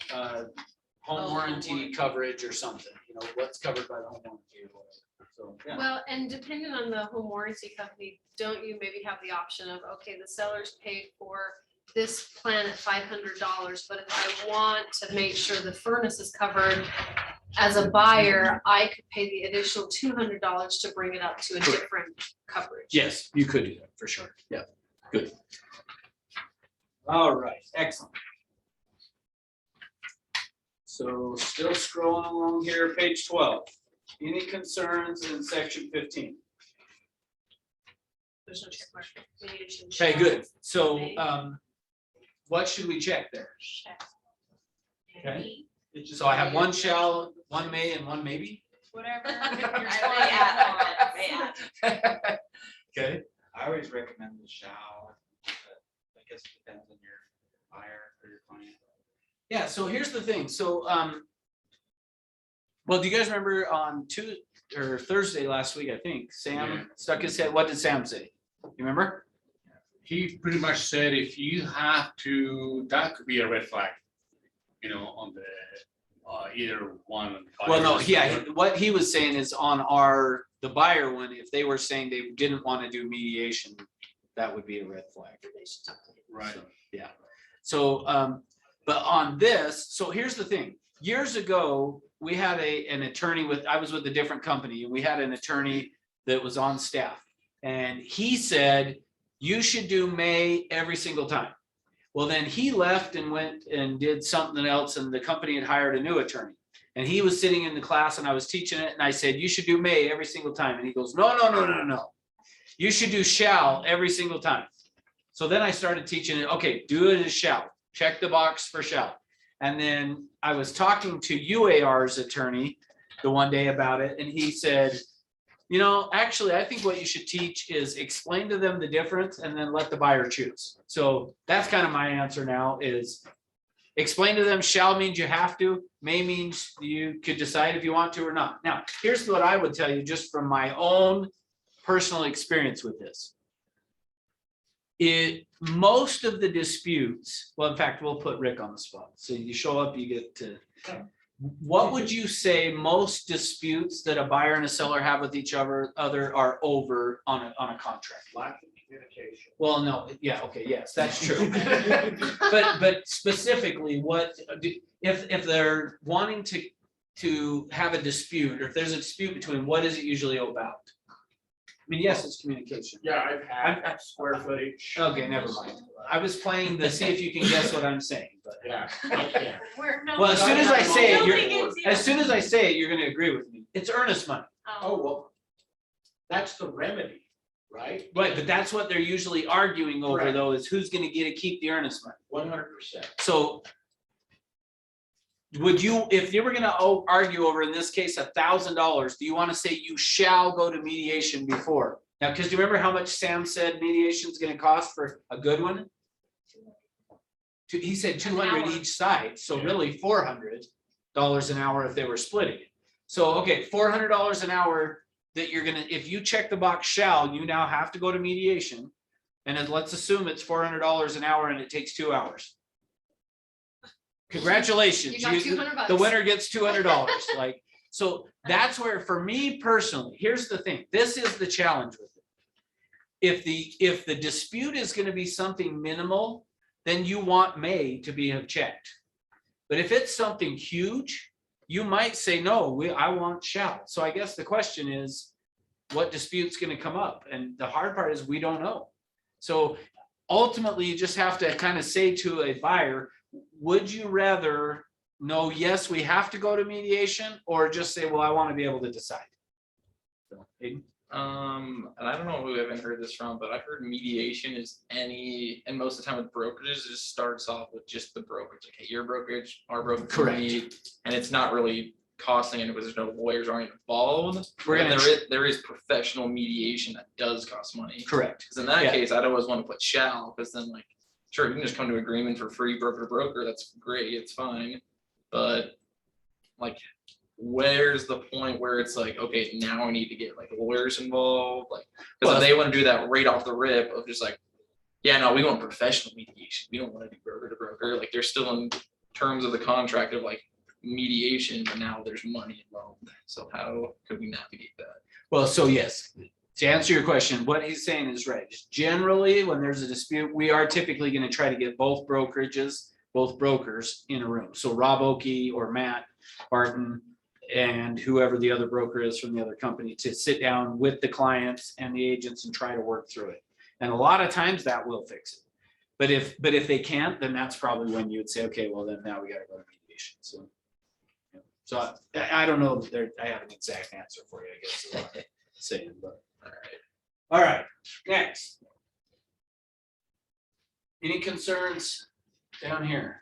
home warranty coverage or something, you know, what's covered by the home warranty or whatever. So, yeah. Well, and depending on the home warranty company, don't you maybe have the option of, okay, the seller's paid for this plan at $500, but if I want to make sure the furnace is covered as a buyer, I could pay the additional $200 to bring it up to a different coverage. Yes, you could do that for sure. Yeah, good. All right, excellent. So still scrolling along here, page 12. Any concerns in section 15? There's no check mark. Maybe you should Okay, check. good. So May. what should we check there? Check. Okay. So I have one shall, one may, and one maybe? Whatever. Okay, I always recommend the shall, but I guess it depends on your buyer or your client. yeah, so here's the thing. So, well, do you guys remember on Thursday last week, I think, Sam Yeah. stuck his head, what did Sam say? You remember? He pretty much said if you have to, that could be a red flag, you know, on the either one. Well, no, buyer or yeah, seller. what he was saying is on the buyer one, if they were saying they didn't want to do mediation, that would be a red flag. They should talk to him. Right. So, yeah. So, but on this, so here's the thing. Years ago, we had an attorney I was with a different company, and we had an attorney that was on staff. And he said, you should do May every single time. Well, then he left and went and did something else, and the company had hired a new attorney. And he was sitting in the class and I was teaching it, and I said, you should do May every single time. And he goes, no. You should do shall every single time. So then I started teaching it, okay, do it as shall, check the box for shall. And then I was talking to UAR's attorney the one day about it, and he said, you know, actually, I think what you should teach is explain to them the difference and then let the buyer choose. So that's kind of my answer now is explain to them shall means you have to, may means you could decide if you want to or not. Now, here's what I would tell you just from my own personal experience with this. Most of the disputes, well, in fact, we'll put Rick on the spot. So you show up, you get to, what would you say most disputes that a buyer and a seller have with each other are over on a contract? Lack of communication. Well, no, yeah, okay, yes, that's true. But specifically, if they're wanting to have a dispute, or if there's a dispute between, what is it usually about? I mean, yes, it's communication. Yeah, I've had square footage. Okay, never mind. I was playing to see if you can guess what I'm saying, but. Yeah. Okay. Well, as soon as I say it, Nobody you're, gets you. as soon as I say it, you're gonna agree with me. It's earnest money. Oh, well, that's the remedy, right? Right, but that's what they're usually arguing over Correct. though, is who's gonna get to keep the earnest money. 100%. So would you, if you were gonna argue over, in this case, $1,000, do you wanna say you shall go to mediation before? Now, because do you remember how much Sam said mediation is gonna cost for a good one? He said 200 hour. each side, so Yeah. really $400 an hour if they were splitting it. So, okay, $400 an hour that you're gonna, if you check the box shall, you now have to go to mediation. And then let's assume it's $400 an hour and it takes 2 hours. Congratulations, You got 200 bucks. the winner gets $200, like, so that's where, for me personally, here's the thing, this is the challenge with it. If the dispute is gonna be something minimal, then you want may to be have checked. But if it's something huge, you might say, no, I want shall. So I guess the question is, what dispute's gonna come up? And the hard part is we don't know. So ultimately, you just have to kind of say to a buyer, would you rather know, yes, we have to go to mediation, or just say, well, I want to be able to decide? So, Hayden? And I don't know who I haven't heard this from, but I've heard mediation is any, and most of the time with brokerages, it just starts off with just the brokerage. Like, hey, your brokerage, our brokerage. Correct. And it's not really costing anything because there's no lawyers aren't involved. We're And gonna there is professional mediation that does cost money. correct. Because in that Yeah. case, I'd always want to put shall, because then like, sure, you can just come to agreement for free broker to broker, that's great, it's fine. But like, where's the point where it's like, okay, now we need to get like lawyers involved, like, because Well, if they want to do that right off the rip of just like, yeah, no, we want professional mediation, we don't want to do broker to broker, like, they're still in terms of the contract of like mediation, but now there's money involved, so how could we navigate that? Well, so yes, to answer your question, what he's saying is right. Just generally, when there's a dispute, we are typically going to try to get both brokers in a room. So Rob Oakey or Matt Barton and whoever the other broker is from the other company to sit down with the clients and the agents and try to work through it. And a lot of times that will fix it. But if they can't, then that's probably when you would say, okay, well, then now we got to go to mediation. So. Yeah. So I don't know if I have an exact answer for you, I guess is what I'm saying, but. All right, next. Any concerns down here?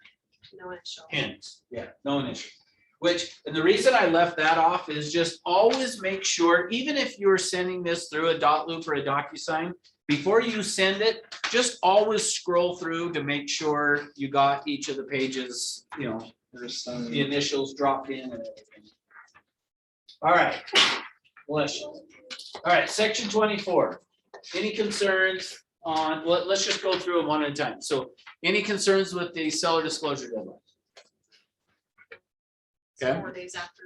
No initial. Hints, yeah, no initial. Which, and the reason I left that off is just always make sure, even if you're sending this through a dot loop or a DocuSign, before you send it, just always scroll through to make sure you got each of the pages, you know, There's some. the initials dropped in and everything. All right, bless you. All right, section 24. Any concerns on, let's just go through them one at a time. So any concerns with the seller disclosure deadline? Okay. 4 days after.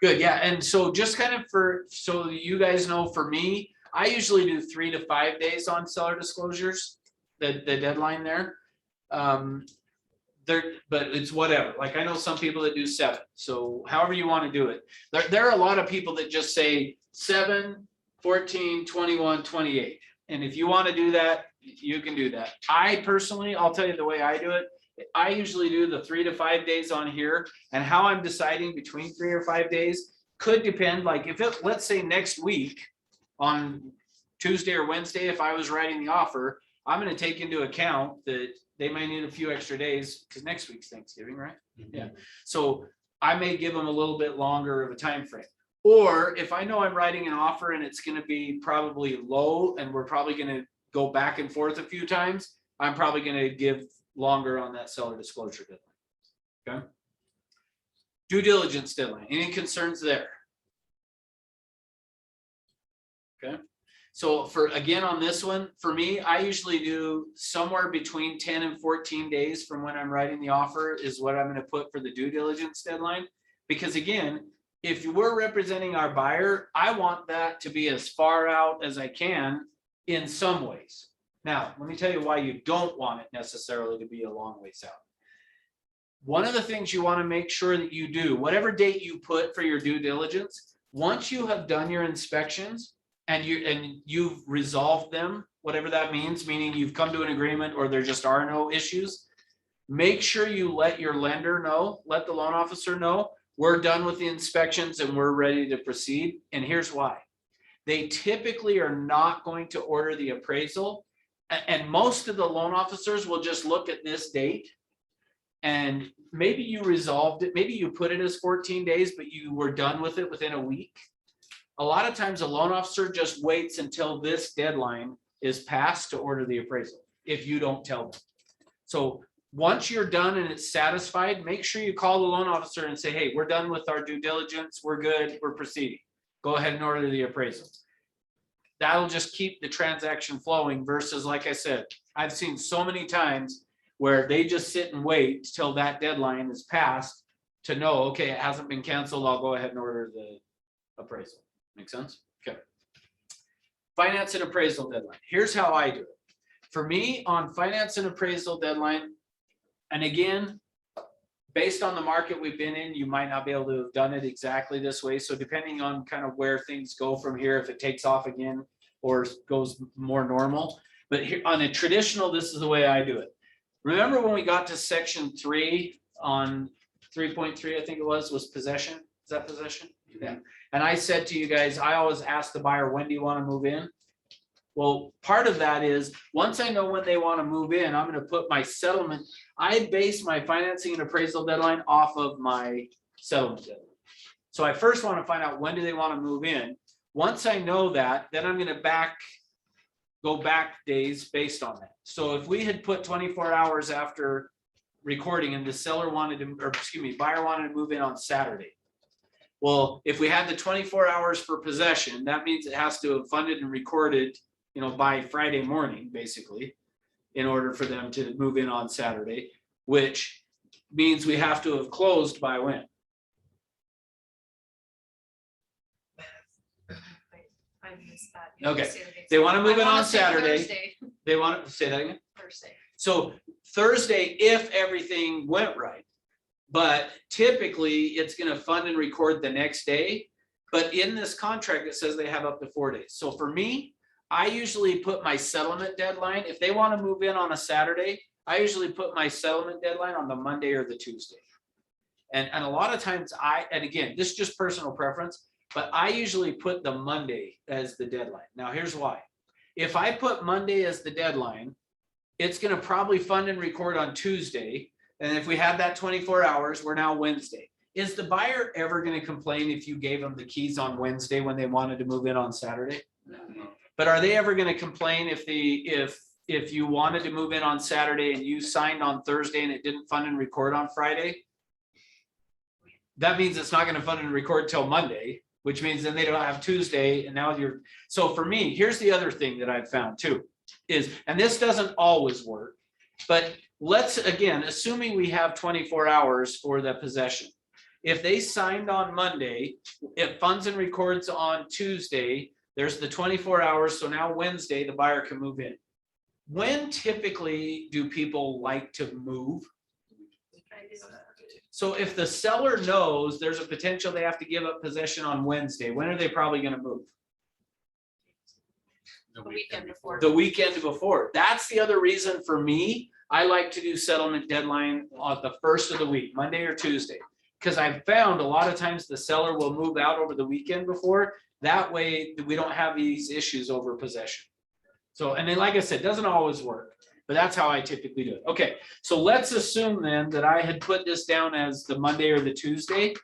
Good, yeah, and so just kind of so you guys know, for me, I usually do 3 to 5 days on seller disclosures, the deadline there. But it's whatever, like I know some people that do 7, so however you want to do it. There are a lot of people that just say 7, 14, 21, 28. And if you want to do that, you can do that. I personally, I'll tell you the way I do it. I usually do the 3 to 5 days on here, and how I'm deciding between 3 or 5 days could depend, like if it, let's say next week, on Tuesday or Wednesday, if I was writing the offer, I'm gonna take into account that they might need a few extra days, because next week's Thanksgiving, right? Yeah, so I may give them a little bit longer of a time frame. Or if I know I'm writing an offer and it's gonna be probably low and we're probably gonna go back and forth a few times, I'm probably gonna give longer on that seller disclosure deadline. Okay. Due diligence deadline, any concerns there? Okay, so for, again, on this one, for me, I usually do somewhere between 10 and 14 days from when I'm writing the offer is what I'm gonna put for the due diligence deadline. Because again, if we're representing our buyer, I want that to be as far out as I can in some ways. Now, let me tell you why you don't want it necessarily to be a long ways out. One of the things you want to make sure that you do, whatever date you put for your due diligence, once you have done your inspections and you've resolved them, whatever that means, meaning you've come to an agreement or there just are no issues, make sure you let your lender know, let the loan officer know, we're done with the inspections and we're ready to proceed. And here's why. They typically are not going to order the appraisal. And most of the loan officers will just look at this date and maybe you resolved it, maybe you put it as 14 days, but you were done with it within a week. A lot of times a loan officer just waits until this deadline is passed to order the appraisal, if you don't tell them. So once you're done and it's satisfied, make sure you call the loan officer and say, hey, we're done with our due diligence, we're good, we're proceeding. Go ahead and order the appraisal. That'll just keep the transaction flowing versus, like I said, I've seen so many times where they just sit and wait till that deadline is passed to know, okay, it hasn't been canceled, I'll go ahead and order the appraisal. Make sense? Okay. Finance and appraisal deadline. Here's how I do it. For me, on finance and appraisal deadline, and again, based on the market we've been in, you might not be able to have done it exactly this way. So depending on kind of where things go from here, if it takes off again or goes more normal. But here, on a traditional, this is the way I do it. Remember when we got to section 3 on 3.3, I think it was possession. Is that possession? Yeah. And I said to you guys, I always ask the buyer, when do you want to move in? Well, part of that is once I know when they want to move in, I'm going to put my settlement. I base my financing and appraisal deadline off of my settlement deadline. So I first want to find out when do they want to move in. Once I know that, then I'm going to go back days based on that. So if we had put 24 hours after recording and the seller wanted to, or excuse me, buyer wanted to move in on Saturday. Well, if we had the 24 hours for possession, that means it has to have funded and recorded, you know, by Friday morning, basically, in order for them to move in on Saturday, which means we have to have closed by when? I missed that. Okay. They want to move I in wanna on say Saturday. Thursday. They want to say that again. Thursday. So Thursday, if everything went right, but typically it's going to fund and record the next day. But in this contract, it says they have up to 4 days. So for me, I usually put my settlement deadline. If they want to move in on a Saturday, I usually put my settlement deadline on the Monday or the Tuesday. And a lot of times and again, this is just personal preference, but I usually put the Monday as the deadline. Now here's why. If I put Monday as the deadline, it's going to probably fund and record on Tuesday. And if we had that 24 hours, we're now Wednesday. Is the buyer ever going to complain if you gave them the keys on Wednesday when they wanted to move in on Saturday? No. But are they ever going to complain if you wanted to move in on Saturday and you signed on Thursday and it didn't fund and record on Friday? That means it's not going to fund and record till Monday, which means then they don't have Tuesday. And now you're, so for me, here's the other thing that I've found too is, and this doesn't always work, but let's, again, assuming we have 24 hours for the possession. If they signed on Monday, it funds and records on Tuesday, there's the 24 hours. So now Wednesday, the buyer can move in. When typically do people like to move? So if the seller knows there's a potential they have to give up possession on Wednesday, when are they probably going to move? The weekend before. The weekend before. That's the other reason for me. I like to do settlement deadline on the first of the week, Monday or Tuesday. Because I've found a lot of times the seller will move out over the weekend before That way, we don't have these issues over possession. So, and then, like I said, doesn't always work, but that's how I typically do it. Okay, so let's assume then that I had put this down as the Monday or the Tuesday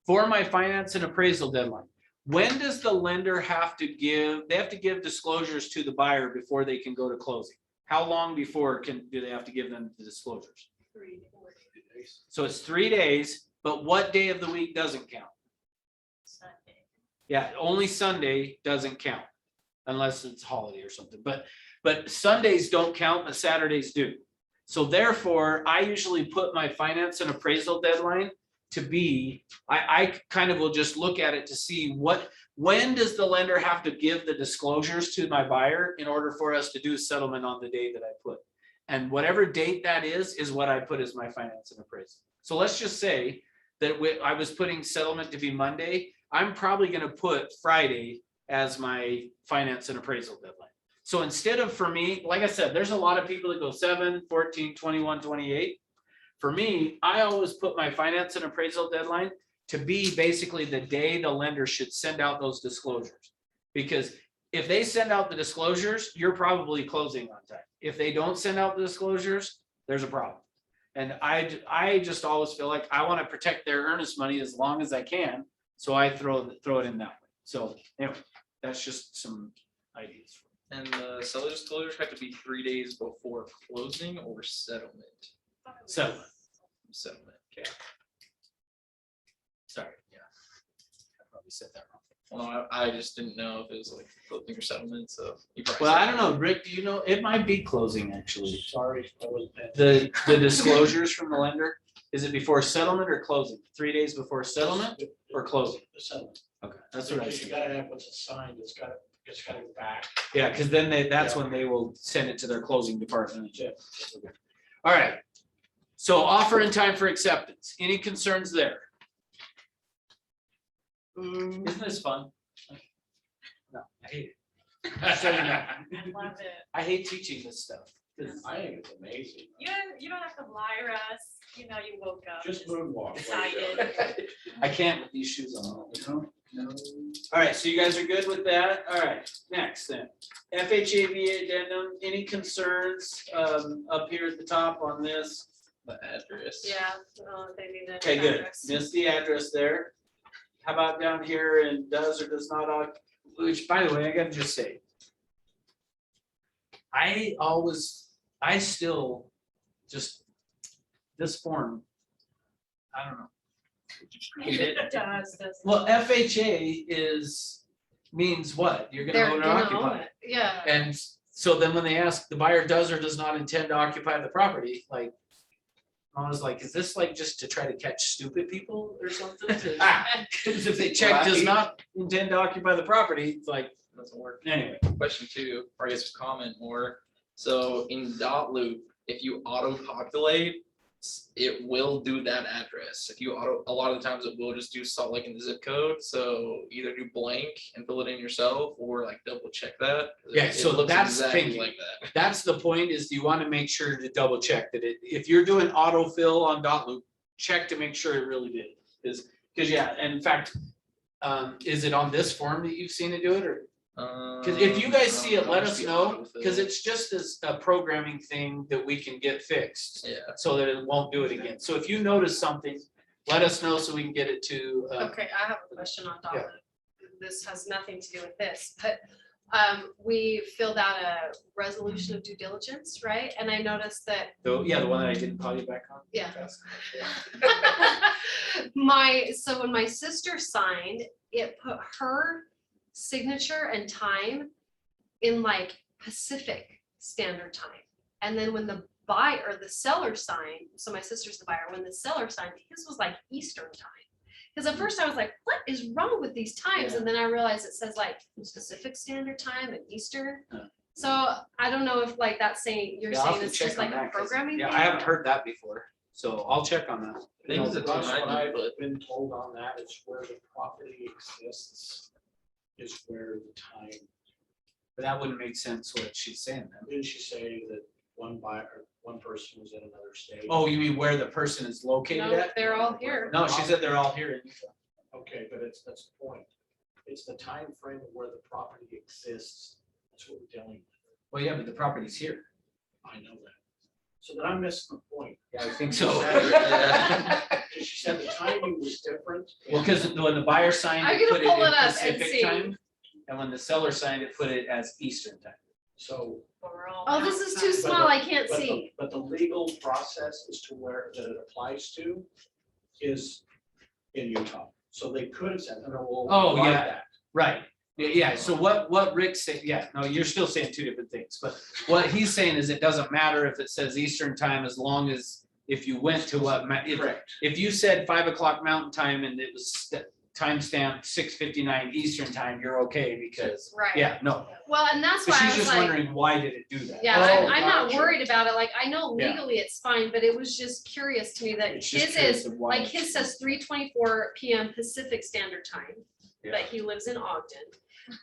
for my finance and appraisal deadline. When does the lender have to give, they have to give disclosures to the buyer before they can go to closing? How long before do they have to give them the disclosures? 3 to 4 So it's 3 days, but what day of the week doesn't count? Sunday. Yeah, only Sunday doesn't count unless it's holiday or something, but Sundays don't count, but Saturdays do. So therefore, I usually put my finance and appraisal deadline to be, I kind of will just look at it to see when does the lender have to give the disclosures to my buyer in order for us to do settlement on the day that I put. And whatever date that is what I put as my finance and appraisal. So let's just say that I was putting settlement to be Monday. I'm probably gonna put Friday as my finance and appraisal deadline. So instead of, for me, like I said, there's a lot of people that go 7, 14, 21, 28. For me, I always put my finance and appraisal deadline to be basically the day the lender should send out those disclosures. Because if they send out the disclosures, you're probably closing on time. If they don't send out the disclosures, there's a problem. And I just always feel like I want to protect their earnest money as long as I can. So I throw it in that way. So anyway, that's just some ideas. And the seller disclosures have to be 3 days before closing or settlement. Settlement. Settlement, okay. Sorry, yeah. I probably said that wrong. Well, I just didn't know if it was like closing or settlement, so. you probably Well, said I don't know, Rick, do you know? It might be closing actually. Sorry, I wasn't paying The disclosures from the lender, is it before settlement or closing? 3 days before settlement or closing? the settlement. Okay, that's what I Because you said. gotta have what's assigned, it's gotta go back. Yeah, because then that's Yeah. when they will send it to their closing department. Yeah. All right. So offer in time for acceptance. Any concerns there? Isn't this fun? No, I hate it. So, you know, I love it. I hate teaching this stuff. 'Cause I think it's amazing. You don't have to lie or us, you know, you woke up. Just moonwalk. Decided. I can't with these shoes on. No. All right, so you guys are good with that? All right, next then. FHAV addendum, any concerns up here at the top on this? The address. Yeah, they need to. Okay, good. Missed the address there. How about down here and does or does not, which, by the way, I gotta just say, I still just, this form, I don't know. Hate it. Does. Well, FHA means what? You're They're gonna own or gonna own occupy. it, yeah. And so then when they ask, the buyer does or does not intend to occupy the property, like, I was like, is this like just to try to catch stupid people or something? Because if they check does not intend to occupy the property, it's like, Doesn't work. anyway. Question 2, or I guess comment more. So in dot loop, if you auto populate, it will do that address. If you a lot of the times it will just do Salt Lake and the zip code. So either do blank and fill it in yourself or like double check that. Yeah, It so looks that's exactly thinking. like that. That's the point, is you want to make sure to double check that if you're doing autofill on dot loop, check to make sure it really did. Because yeah, and in fact, is it on this form that you've seen it do it, or? Because if you guys see it, let us know, because it's just as a programming thing that we can get fixed. Yeah. So that it won't do it again. So if you notice something, let us know so we can get it to. Okay, I have a question on dot loop. This has nothing to do with this, but we filled out a resolution of due diligence, right? And I noticed that The one that I didn't call you back on. Yeah. That's- so when my sister signed, it put her signature and time in like Pacific Standard Time. And then when the buyer or the seller signed, so my sister's the buyer, when the seller signed, his was like Eastern Time. Because at first I was like, what is wrong with these times? And then I realized it says like Pacific Standard Time and Eastern. Yeah. So I don't know if like that's saying, you're Yeah, I'll have saying to it's check just on like a that, 'cause, programming yeah, thing? I haven't heard that before, so I'll check on that. I think it's a Russ, what 290, I've but been told on that is where the property exists is where the time, But that wouldn't make sense what she's saying then. didn't she say that one buyer, one person was in another state? Oh, you mean where the person is located No, at? they're all here. No, she said they're all here. Okay, but that's the point. It's the time frame of where the property exists. That's what we're dealing with. Well, yeah, but the property's here. I know that. So then I'm missing the point. Yeah, I think so. She said the timing was different. Well, because when the buyer signed I'm it, gonna put it pull in it up and Pacific see. time. And when the seller signed it, put it as Eastern time. So. Oh, this is too small, I can't but the- see. But the legal process as to where that it applies to is in Utah. So they could have said, no, we'll. Oh, provide yeah. that. Right, yeah, so what Rick's saying, yeah, no, you're still saying two different things, but what he's saying is it doesn't matter if it says Eastern time as long as if you went to what, Correct. if you said 5 o'clock Mountain Time and it was timestamp 6:59 Eastern time, you're okay because, Right. yeah, no. Well, and that's But why I she's was just like, wondering, why did it do that? yeah, Oh, I'm not gotcha. worried about it. Like, I know Yeah. legally it's fine, but it was just curious to me that It's just his curious is, of why like, it's- his says 3:24 PM Pacific Standard Time. Yeah. But he lives in Ogden.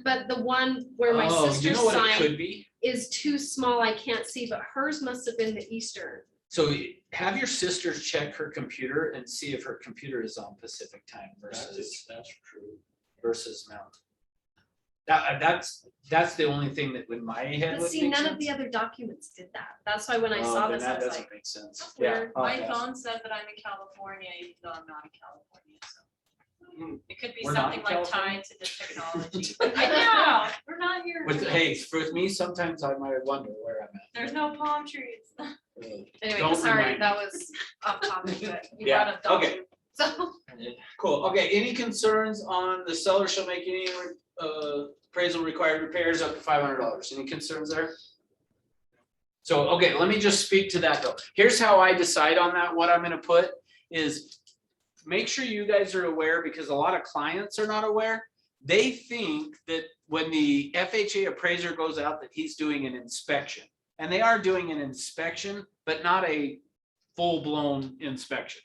But the one where my Oh, sister you know what it signed could be? is too small, I can't see, but hers must have been the Eastern. So have your sisters check her computer and see if her computer is on Pacific time That's true. versus Mountain. That's the only thing that in my head But would see, make none of sense. the other documents did that. That's why when I Oh, saw then this, I that was doesn't like, make sense. that's Yeah, weird. I'll My have to ask. phone said that I'm in California, even though I'm not in California, so. It could be We're not something in like California? tied to the technology. I know, we're not here. Hey, for me, sometimes I might wonder where I'm There's no palm trees. Anyway, Don't sorry, remind me. that was off topic, but you Yeah, brought up okay. documents. So, Cool, okay, any concerns on the seller shall make any appraisal required repairs up to $500? Any concerns there? So, okay, let me just speak to that though. Here's how I decide on that, what I'm gonna put is make sure you guys are aware, because a lot of clients are not aware. They think that when the FHA appraiser goes out that he's doing an inspection, and they are doing an inspection, but not a full-blown inspection.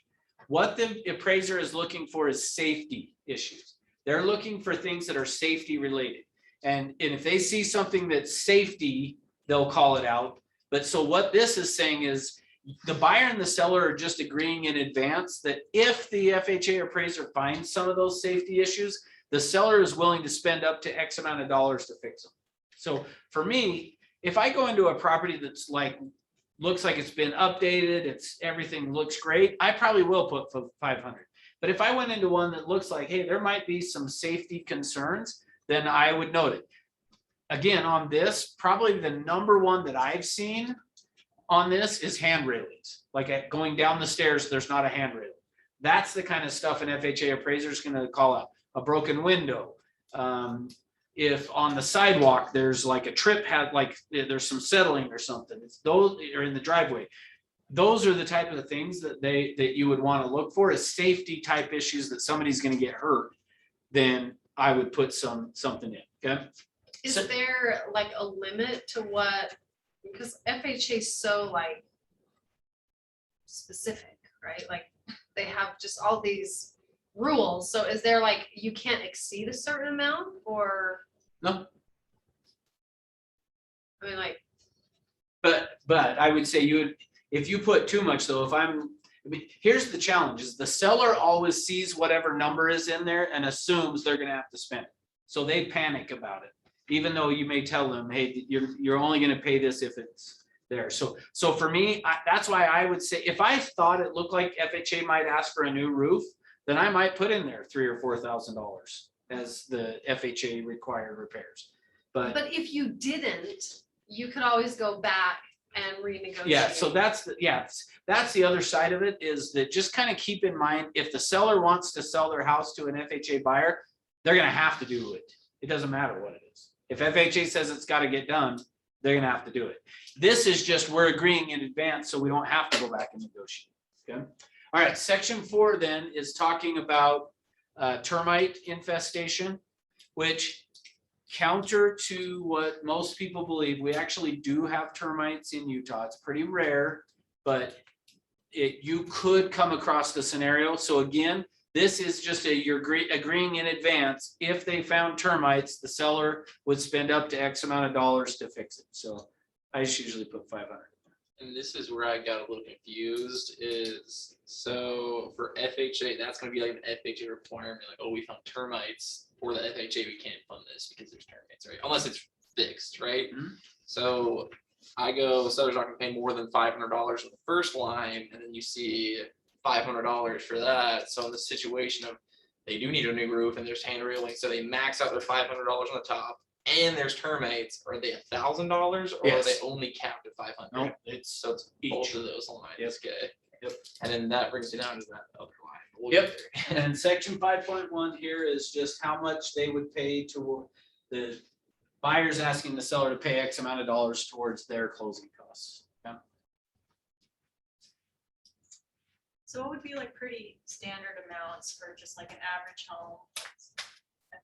What the appraiser is looking for is safety issues. They're looking for things that are safety related. And if they see something that's safety, they'll call it out. But so what this is saying is the buyer and the seller are just agreeing in advance that if the FHA appraiser finds some of those safety issues, the seller is willing to spend up to X amount of dollars to fix them. So for me, if I go into a property that's like, looks like it's been updated, everything looks great, I probably will put for 500. But if I went into one that looks like, hey, there might be some safety concerns, then I would note it. Again, on this, probably the number one that I've seen on this is hand railings. Like going down the stairs, there's not a handrail. That's the kind of stuff an FHA appraiser is going to call out. A broken window. If on the sidewalk, there's like a trip like there's some settling or something, it's those are in the driveway. Those are the type of things that you would want to look for is safety type issues that somebody's going to get hurt. Then I would put something in, okay? is So- there like a limit to what, because FHA is so like specific, right? Like they have just all these rules. So is there like, you can't exceed a certain amount or? No. I mean, like, But I would say if you put too much though, I mean, here's the challenge is the seller always sees whatever number is in there and assumes they're gonna have to spend it. So they panic about it, even though you may tell them, hey, you're only gonna pay this if it's there. So for me, that's why I would say, if I thought it looked like FHA might ask for a new roof, then I might put in there $3,000 or $4,000 as the FHA required repairs. But if you didn't, you could always go back and renegotiate. yeah, so that's the other side of it is that just kind of keep in mind, if the seller wants to sell their house to an FHA buyer, they're gonna have to do it. It doesn't matter what it is. If FHA says it's gotta get done, they're gonna have to do it. This is just, we're agreeing in advance, so we don't have to go back and negotiate, okay? All right, section 4 then is talking about termite infestation, which counter to what most people believe, we actually do have termites in Utah. It's pretty rare, but you could come across the scenario. So again, this is just you're agreeing in advance. If they found termites, the seller would spend up to X amount of dollars to fix it. So I just usually put 500. And this is where I got a little confused is, so for FHA, that's gonna be like an FHA requirement, like, oh, we found termites. for the FHA, we can't fund this because there's terminates, right? Unless it's fixed, right? Mhm. So I go, sellers not gonna pay more than $500 on the first line, and then you see $500 for that. So in the situation of they do need a new roof and there's hand railing, so they max out their $500 on the top, and there's termites, are they $1,000 or are they Yes. only capped at 500? No, it's So it's both of those lines, Yep. okay? Yep. And then that brings you down to that other line. We'll Yep. get there. And section 5.1 here is just how much they would pay to the buyers asking the seller to pay X amount of dollars towards their closing costs. Yeah. So what would be like pretty standard amounts for just like an average home?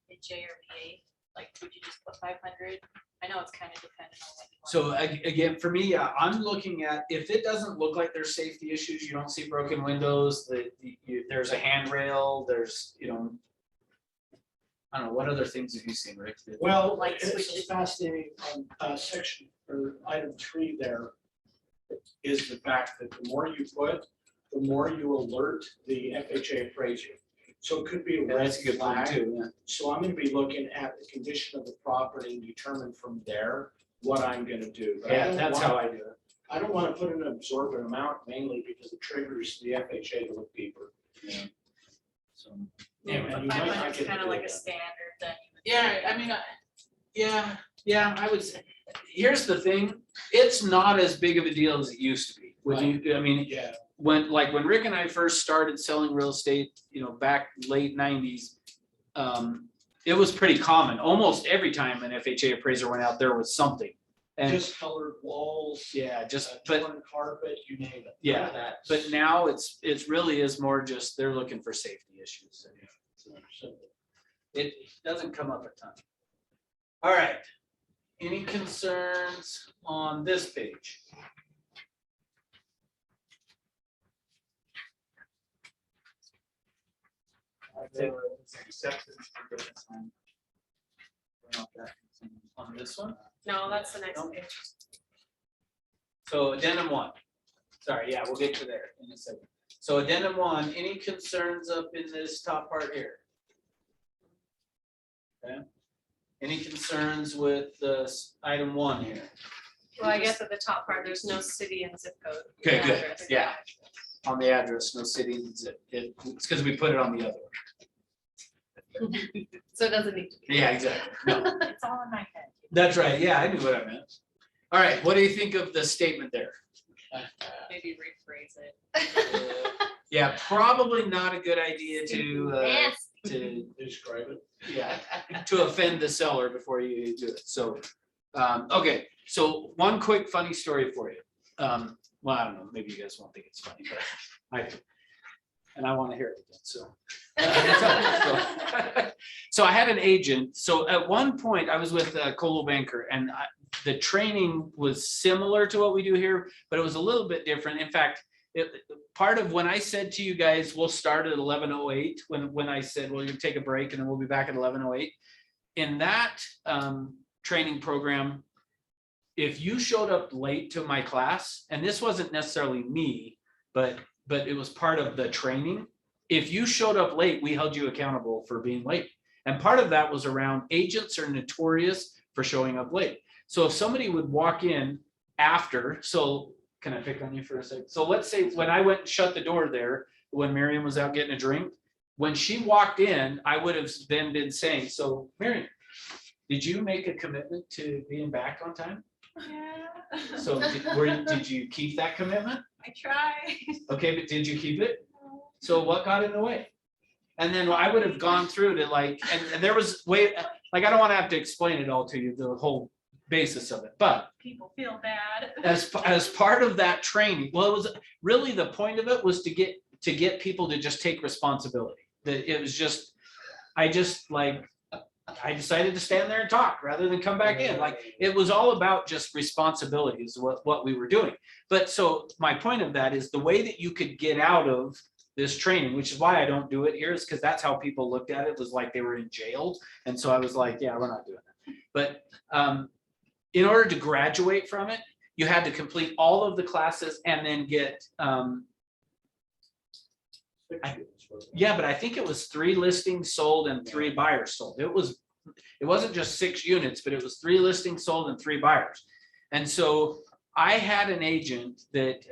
FHA or VA, like would you just put 500? I know it's kind of dependent on what you want. So again, for me, I'm looking at, if it doesn't look like there's safety issues, you don't see broken windows, there's a handrail, there's, I don't know, what other things have you seen, Rick? Well, Like it's switches. fascinating, section or item 3 there is the fact that the more you put, the more you alert the FHA appraiser. So it could be a Yeah, red that's a good point flag. too, yeah. So I'm gonna be looking at the condition of the property and determine from there what I'm gonna do. But I Yeah, don't that's want- how I do it. I don't wanna put an absorbent amount mainly because it triggers the FHA to look deeper. So, Yeah, anyway, but you might not 500 is get to kind of do like a that. standard then. Yeah, I mean, yeah, I would say, here's the thing, it's not as big of a deal as it used to be. When you, I mean, Yeah, when Rick and I first started selling real estate, back late 90s, it was pretty common. Almost every time an FHA appraiser went out, there was something. And discolored walls, yeah, but torn carpet, you name it. Yeah, None of that. but now it really is more just they're looking for safety issues. So, It doesn't come up a ton. All right. Any concerns on this page? On this one? No, that's the next Nope. page. So addendum 1. Sorry, yeah, we'll get to there in a second. So addendum 1, any concerns up in this top part here? Okay. Any concerns with item 1 here? Well, I guess at the top part, there's no city and zip code. Okay, good. address. Yeah. On the address, no city and zip. It's because we put it on the other one. So it doesn't need to be. Yeah, exactly. No, It's all in my head. that's right. Yeah, I knew what I meant. All right, what do you think of the statement there? Maybe rephrase it. Yeah, probably not a good idea to describe it. yeah, to offend the seller before you do it. So, okay, so one quick funny story for you. Well, I don't know, maybe you guys won't think it's funny, but I do. And I want to hear it again, so. So I had an agent. So at one point I was with Coldwell Banker and the training was similar to what we do here, but it was a little bit different. In fact, part of when I said to you guys, we'll start at 11:08, when I said, well, you take a break and then we'll be back at 11:08. In that training program, if you showed up late to my class, and this wasn't necessarily me, but it was part of the training. If you showed up late, we held you accountable for being late. And part of that was around agents are notorious for showing up late. So if somebody would walk in after, so can I pick on you for a second? So let's say when I went and shut the door there, when Miriam was out getting a drink, when she walked in, I would have then been saying, so Miriam, did you make a commitment to being back on time? Yeah. So did you keep that commitment? I try. Okay, but did you keep it? So what got in the way? And then I would have gone through to and there was I don't want to have to explain it all to you, the whole basis of it, but People feel bad. as part of that training, well, it was really the point of it was to get people to just take responsibility. That it was just, I decided to stand there and talk rather than come back in. It was all about just responsibility is what we were doing. But so my point of that is the way that you could get out of this training, which is why I don't do it here, is because that's how people looked at it, was like they were in jail. And so I was like, yeah, we're not doing that. But in order to graduate from it, you had to complete all of the classes and then get Yeah, but I think it was 3 listings sold and 3 buyers sold. It wasn't just 6 units, but it was 3 listings sold and 3 buyers. And so I had an agent that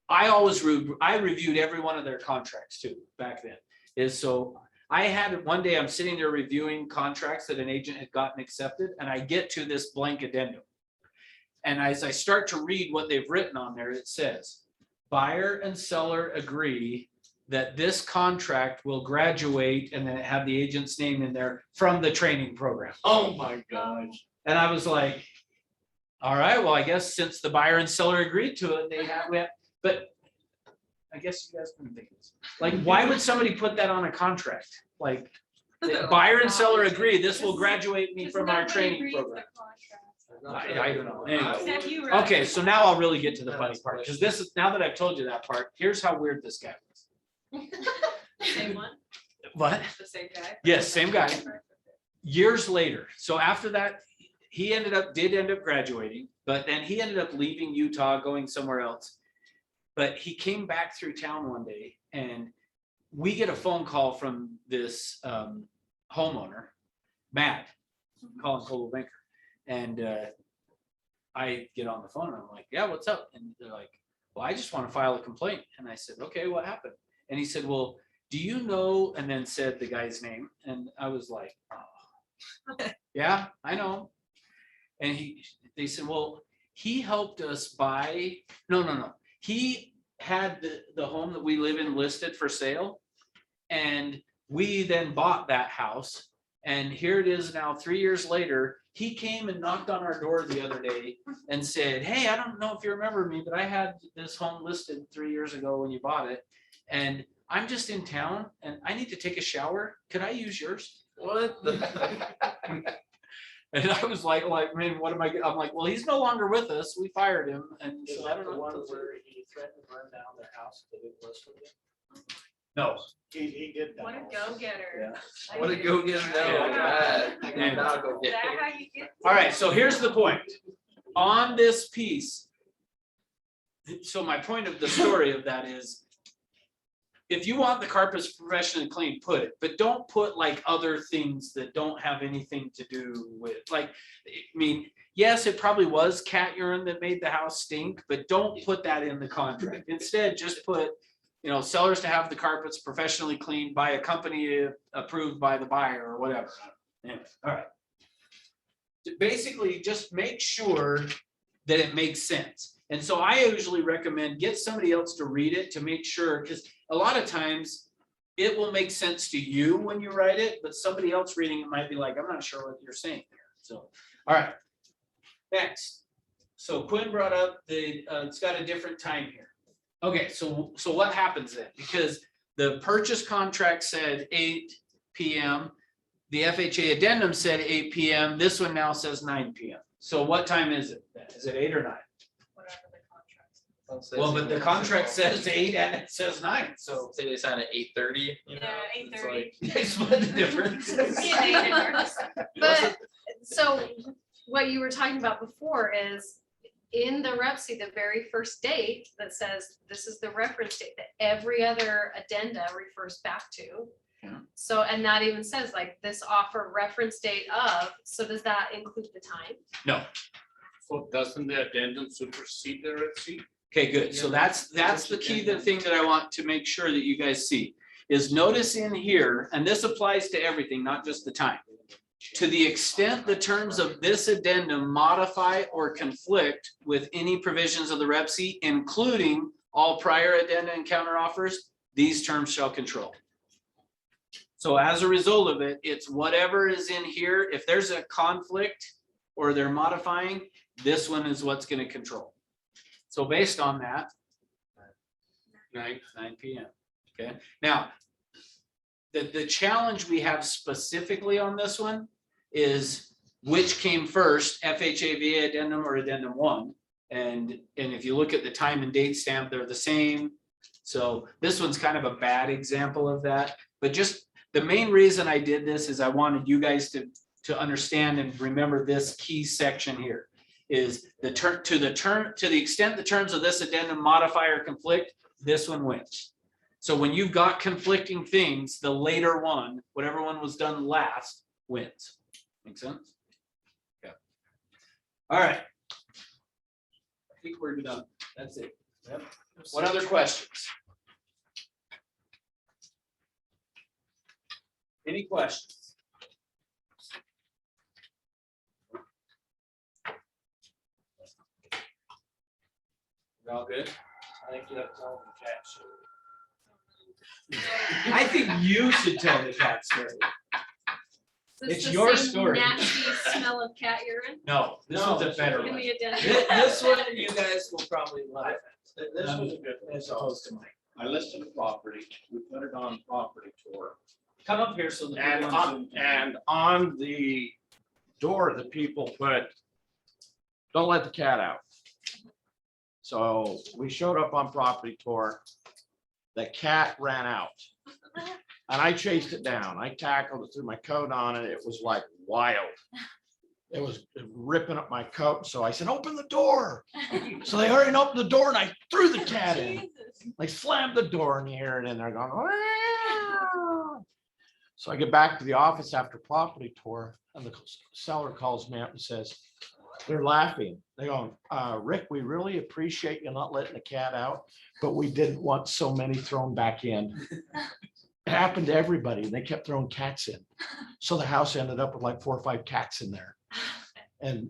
I reviewed every one of their contracts too back then. One day I'm sitting there reviewing contracts that an agent had gotten accepted, and I get to this blank addendum. And as I start to read what they've written on there, it says, buyer and seller agree that this contract will graduate, and then it had the agent's name in there, from the training program. Oh, my gosh. And I was like, all right, well, I guess since the buyer and seller agreed to it, but I guess you guys couldn't think of this. Like, why would somebody put that on a contract? Like, the buyer and seller agree, this will graduate me from our training program. I don't know. Anyway. Okay, so now I'll really get to the funny part, because now that I've told you that part, here's how weird this guy was. Same one, What? the same guy? Yes, same guy. Years later, so after that, he did end up graduating, but then he ended up leaving Utah, going somewhere else. But he came back through town one day, and we get a phone call from this homeowner, Matt, calling Coldwell Banker. And I get on the phone and I'm like, yeah, what's up? And they're like, well, I just want to file a complaint. And I said, okay, what happened? And he said, well, do you know, and then said the guy's name. And I was like, oh, yeah, I know. And they said, well, he helped us buy, no. He had the home that we live in listed for sale. And we then bought that house. And here it is now, 3 years later. He came and knocked on our door the other day and said, hey, I don't know if you remember me, but I had this home listed 3 years ago when you bought it. And I'm just in town and I need to take a shower. Could I use yours? What the? And I was like, man, what am I? I'm like, well, he's no longer with us. We fired him. And Is so I that don't the know. one what to do. where he threatened to burn down their house if they didn't list with him? No. He did that. What a go-getter. Yeah. What a go get him now. Yeah. I can now go Is get that him. how you get? All right, so here's the point. On this piece, so my point of the story of that is, if you want the carpets professionally clean, put it, but don't put like other things that don't have anything to do with, like, I mean, yes, it probably was cat urine that made the house stink, but don't put that in the contract. Instead, just put, sellers to have the carpets professionally cleaned by a company approved by the buyer or whatever. Anyway, all right. Basically, just make sure that it makes sense. And so I usually recommend get somebody else to read it to make sure, because a lot of times it will make sense to you when you write it, but somebody else reading it might be like, I'm not sure what you're saying here. So, all right, next. So Quinn brought up it's got a different time here. Okay, so what happens then? Because the purchase contract said 8 p.m. The FHA addendum said 8 p.m. This one now says 9 p.m. So what time is it then? Is it 8 or 9? Whatever the contract. Well, but the contract says 8 and it says 9, so. Say they sign at 8:30. Yeah, 8:30. They split the difference. But, so what you were talking about before is in the REPC, the very first date that says this is the reference date that every other addenda refers back to. Yeah. So, and that even says like this offer reference date of, so does that include the time? No. So doesn't the addendum supersede the REPC? Okay, good. So that's the key, the thing that I want to make sure that you guys see is notice in here, and this applies to everything, not just the time. To the extent the terms of this addendum modify or conflict with any provisions of the REPC, including all prior addenda and counteroffers, these terms shall control. So as a result of it, it's whatever is in here. If there's a conflict or they're modifying, this one is what's going to control. So based on that, 9 p.m. Okay. Now, the challenge we have specifically on this one is which came first, FHA VA addendum or addendum 1. And if you look at the time and date stamp, they're the same. So this one's kind of a bad example of that. But just the main reason I did this is I wanted you guys to understand and remember this key section here is to the extent the terms of this addendum modify or conflict, this one wins. So when you've got conflicting things, the later one, whatever one was done last, wins. Make sense? Yeah. All right. I think we're done. That's it. Yep. What other questions? Any questions? We all good? I think you have to tell the cat story. I think you should tell the cat story. Is this It's the your same story. Nasty smell of cat urine. No, this No, one's a this better Give one. me a dent. This one, you guys will probably love it. This was a good one. As opposed to mine. I listed the property, we put it on property tour. Come up here so that. And people on on, Zoom can- and on the door, the people put, don't let the cat out. So we showed up on property tour. The cat ran out. And I chased it down. I tackled it, threw my coat on it. It was like wild. It was ripping up my coat. So I said, open the door. So they hurried and opened the door and I threw the cat in. Jesus. They slammed the door and you hear it in there going. "Meow." So I get back to the office after property tour and the seller calls me up and says, they're laughing. They go, Rick, we really appreciate you not letting the cat out, but we didn't want so many thrown back in. It happened to everybody. And they kept throwing cats in. So the house ended up with like 4 or 5 cats in there. And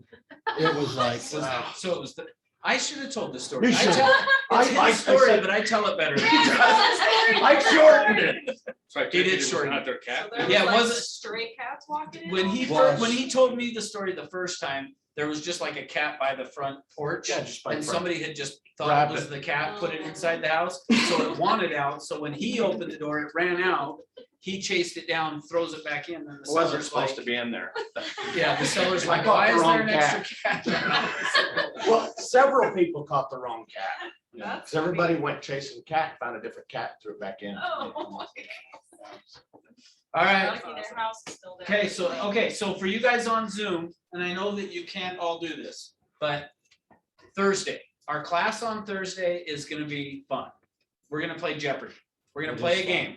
it was like, wow. So it was the, I should have told the story. You I should. tell, it's I his story, said- but I tell it better. I shortened it. He did shorten it. Their cat. So there Yeah, it was like wasn't- stray cats walking in. When Was- he told me the story the first time, there was just like a cat by the front porch. Yeah, just by And front. somebody had just thought Grabbed it was it. the cat, put it inside the house, so it wanted out. So when he opened the door, it ran out. He chased it down, throws it back in, and the It wasn't seller's supposed like, to be in there. yeah, the seller's I like, caught why the is there wrong an extra cat? Well, several people caught the wrong cat. That's So everybody went chasing cat, found a different cat, threw it back in. Oh. All right. Lucky their house is still there. Okay, so for you guys on Zoom, and I know that you can't all do this, but Thursday, our class on Thursday is gonna be fun. We're gonna play Jeopardy. We're gonna It play is a game.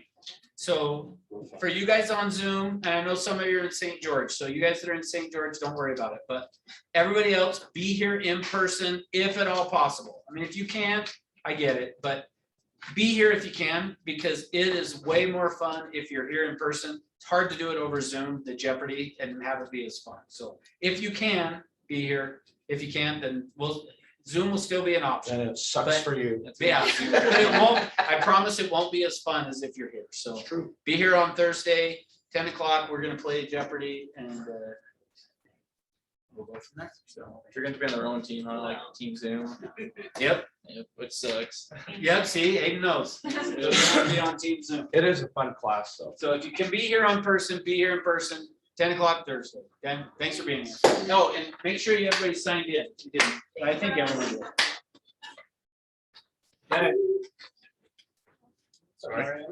So for you guys on Zoom, and I know some of you are in St. George, so you guys that are in St. George, don't worry about it, but everybody else, be here in person if at all possible. I mean, if you can't, I get it, but be here if you can, because it is way more fun if you're here in person. It's hard to do it over Zoom, the Jeopardy, and have it be as fun. So if you can, be here. If you can't, then Zoom will still be an option. And it sucks for you. Yeah, but it won't, I promise it won't be as fun as if you're here. So True. be here on Thursday, 10 o'clock. We're gonna play Jeopardy and we'll go from there. So if you're gonna be on their own team, I like Team Zoom. Yep, Yep, which sucks. yep, see, Aiden knows. He doesn't want to be on Team Zoom. It is a fun class, though. So if you can be here on person, be here in person, 10 o'clock Thursday. Okay, thanks for being here. No, and make sure everybody signed in. You didn't, but I think everyone did. Okay. Sorry.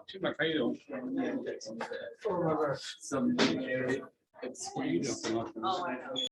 Too much, how you doing? Some. What are you doing? Oh, I know.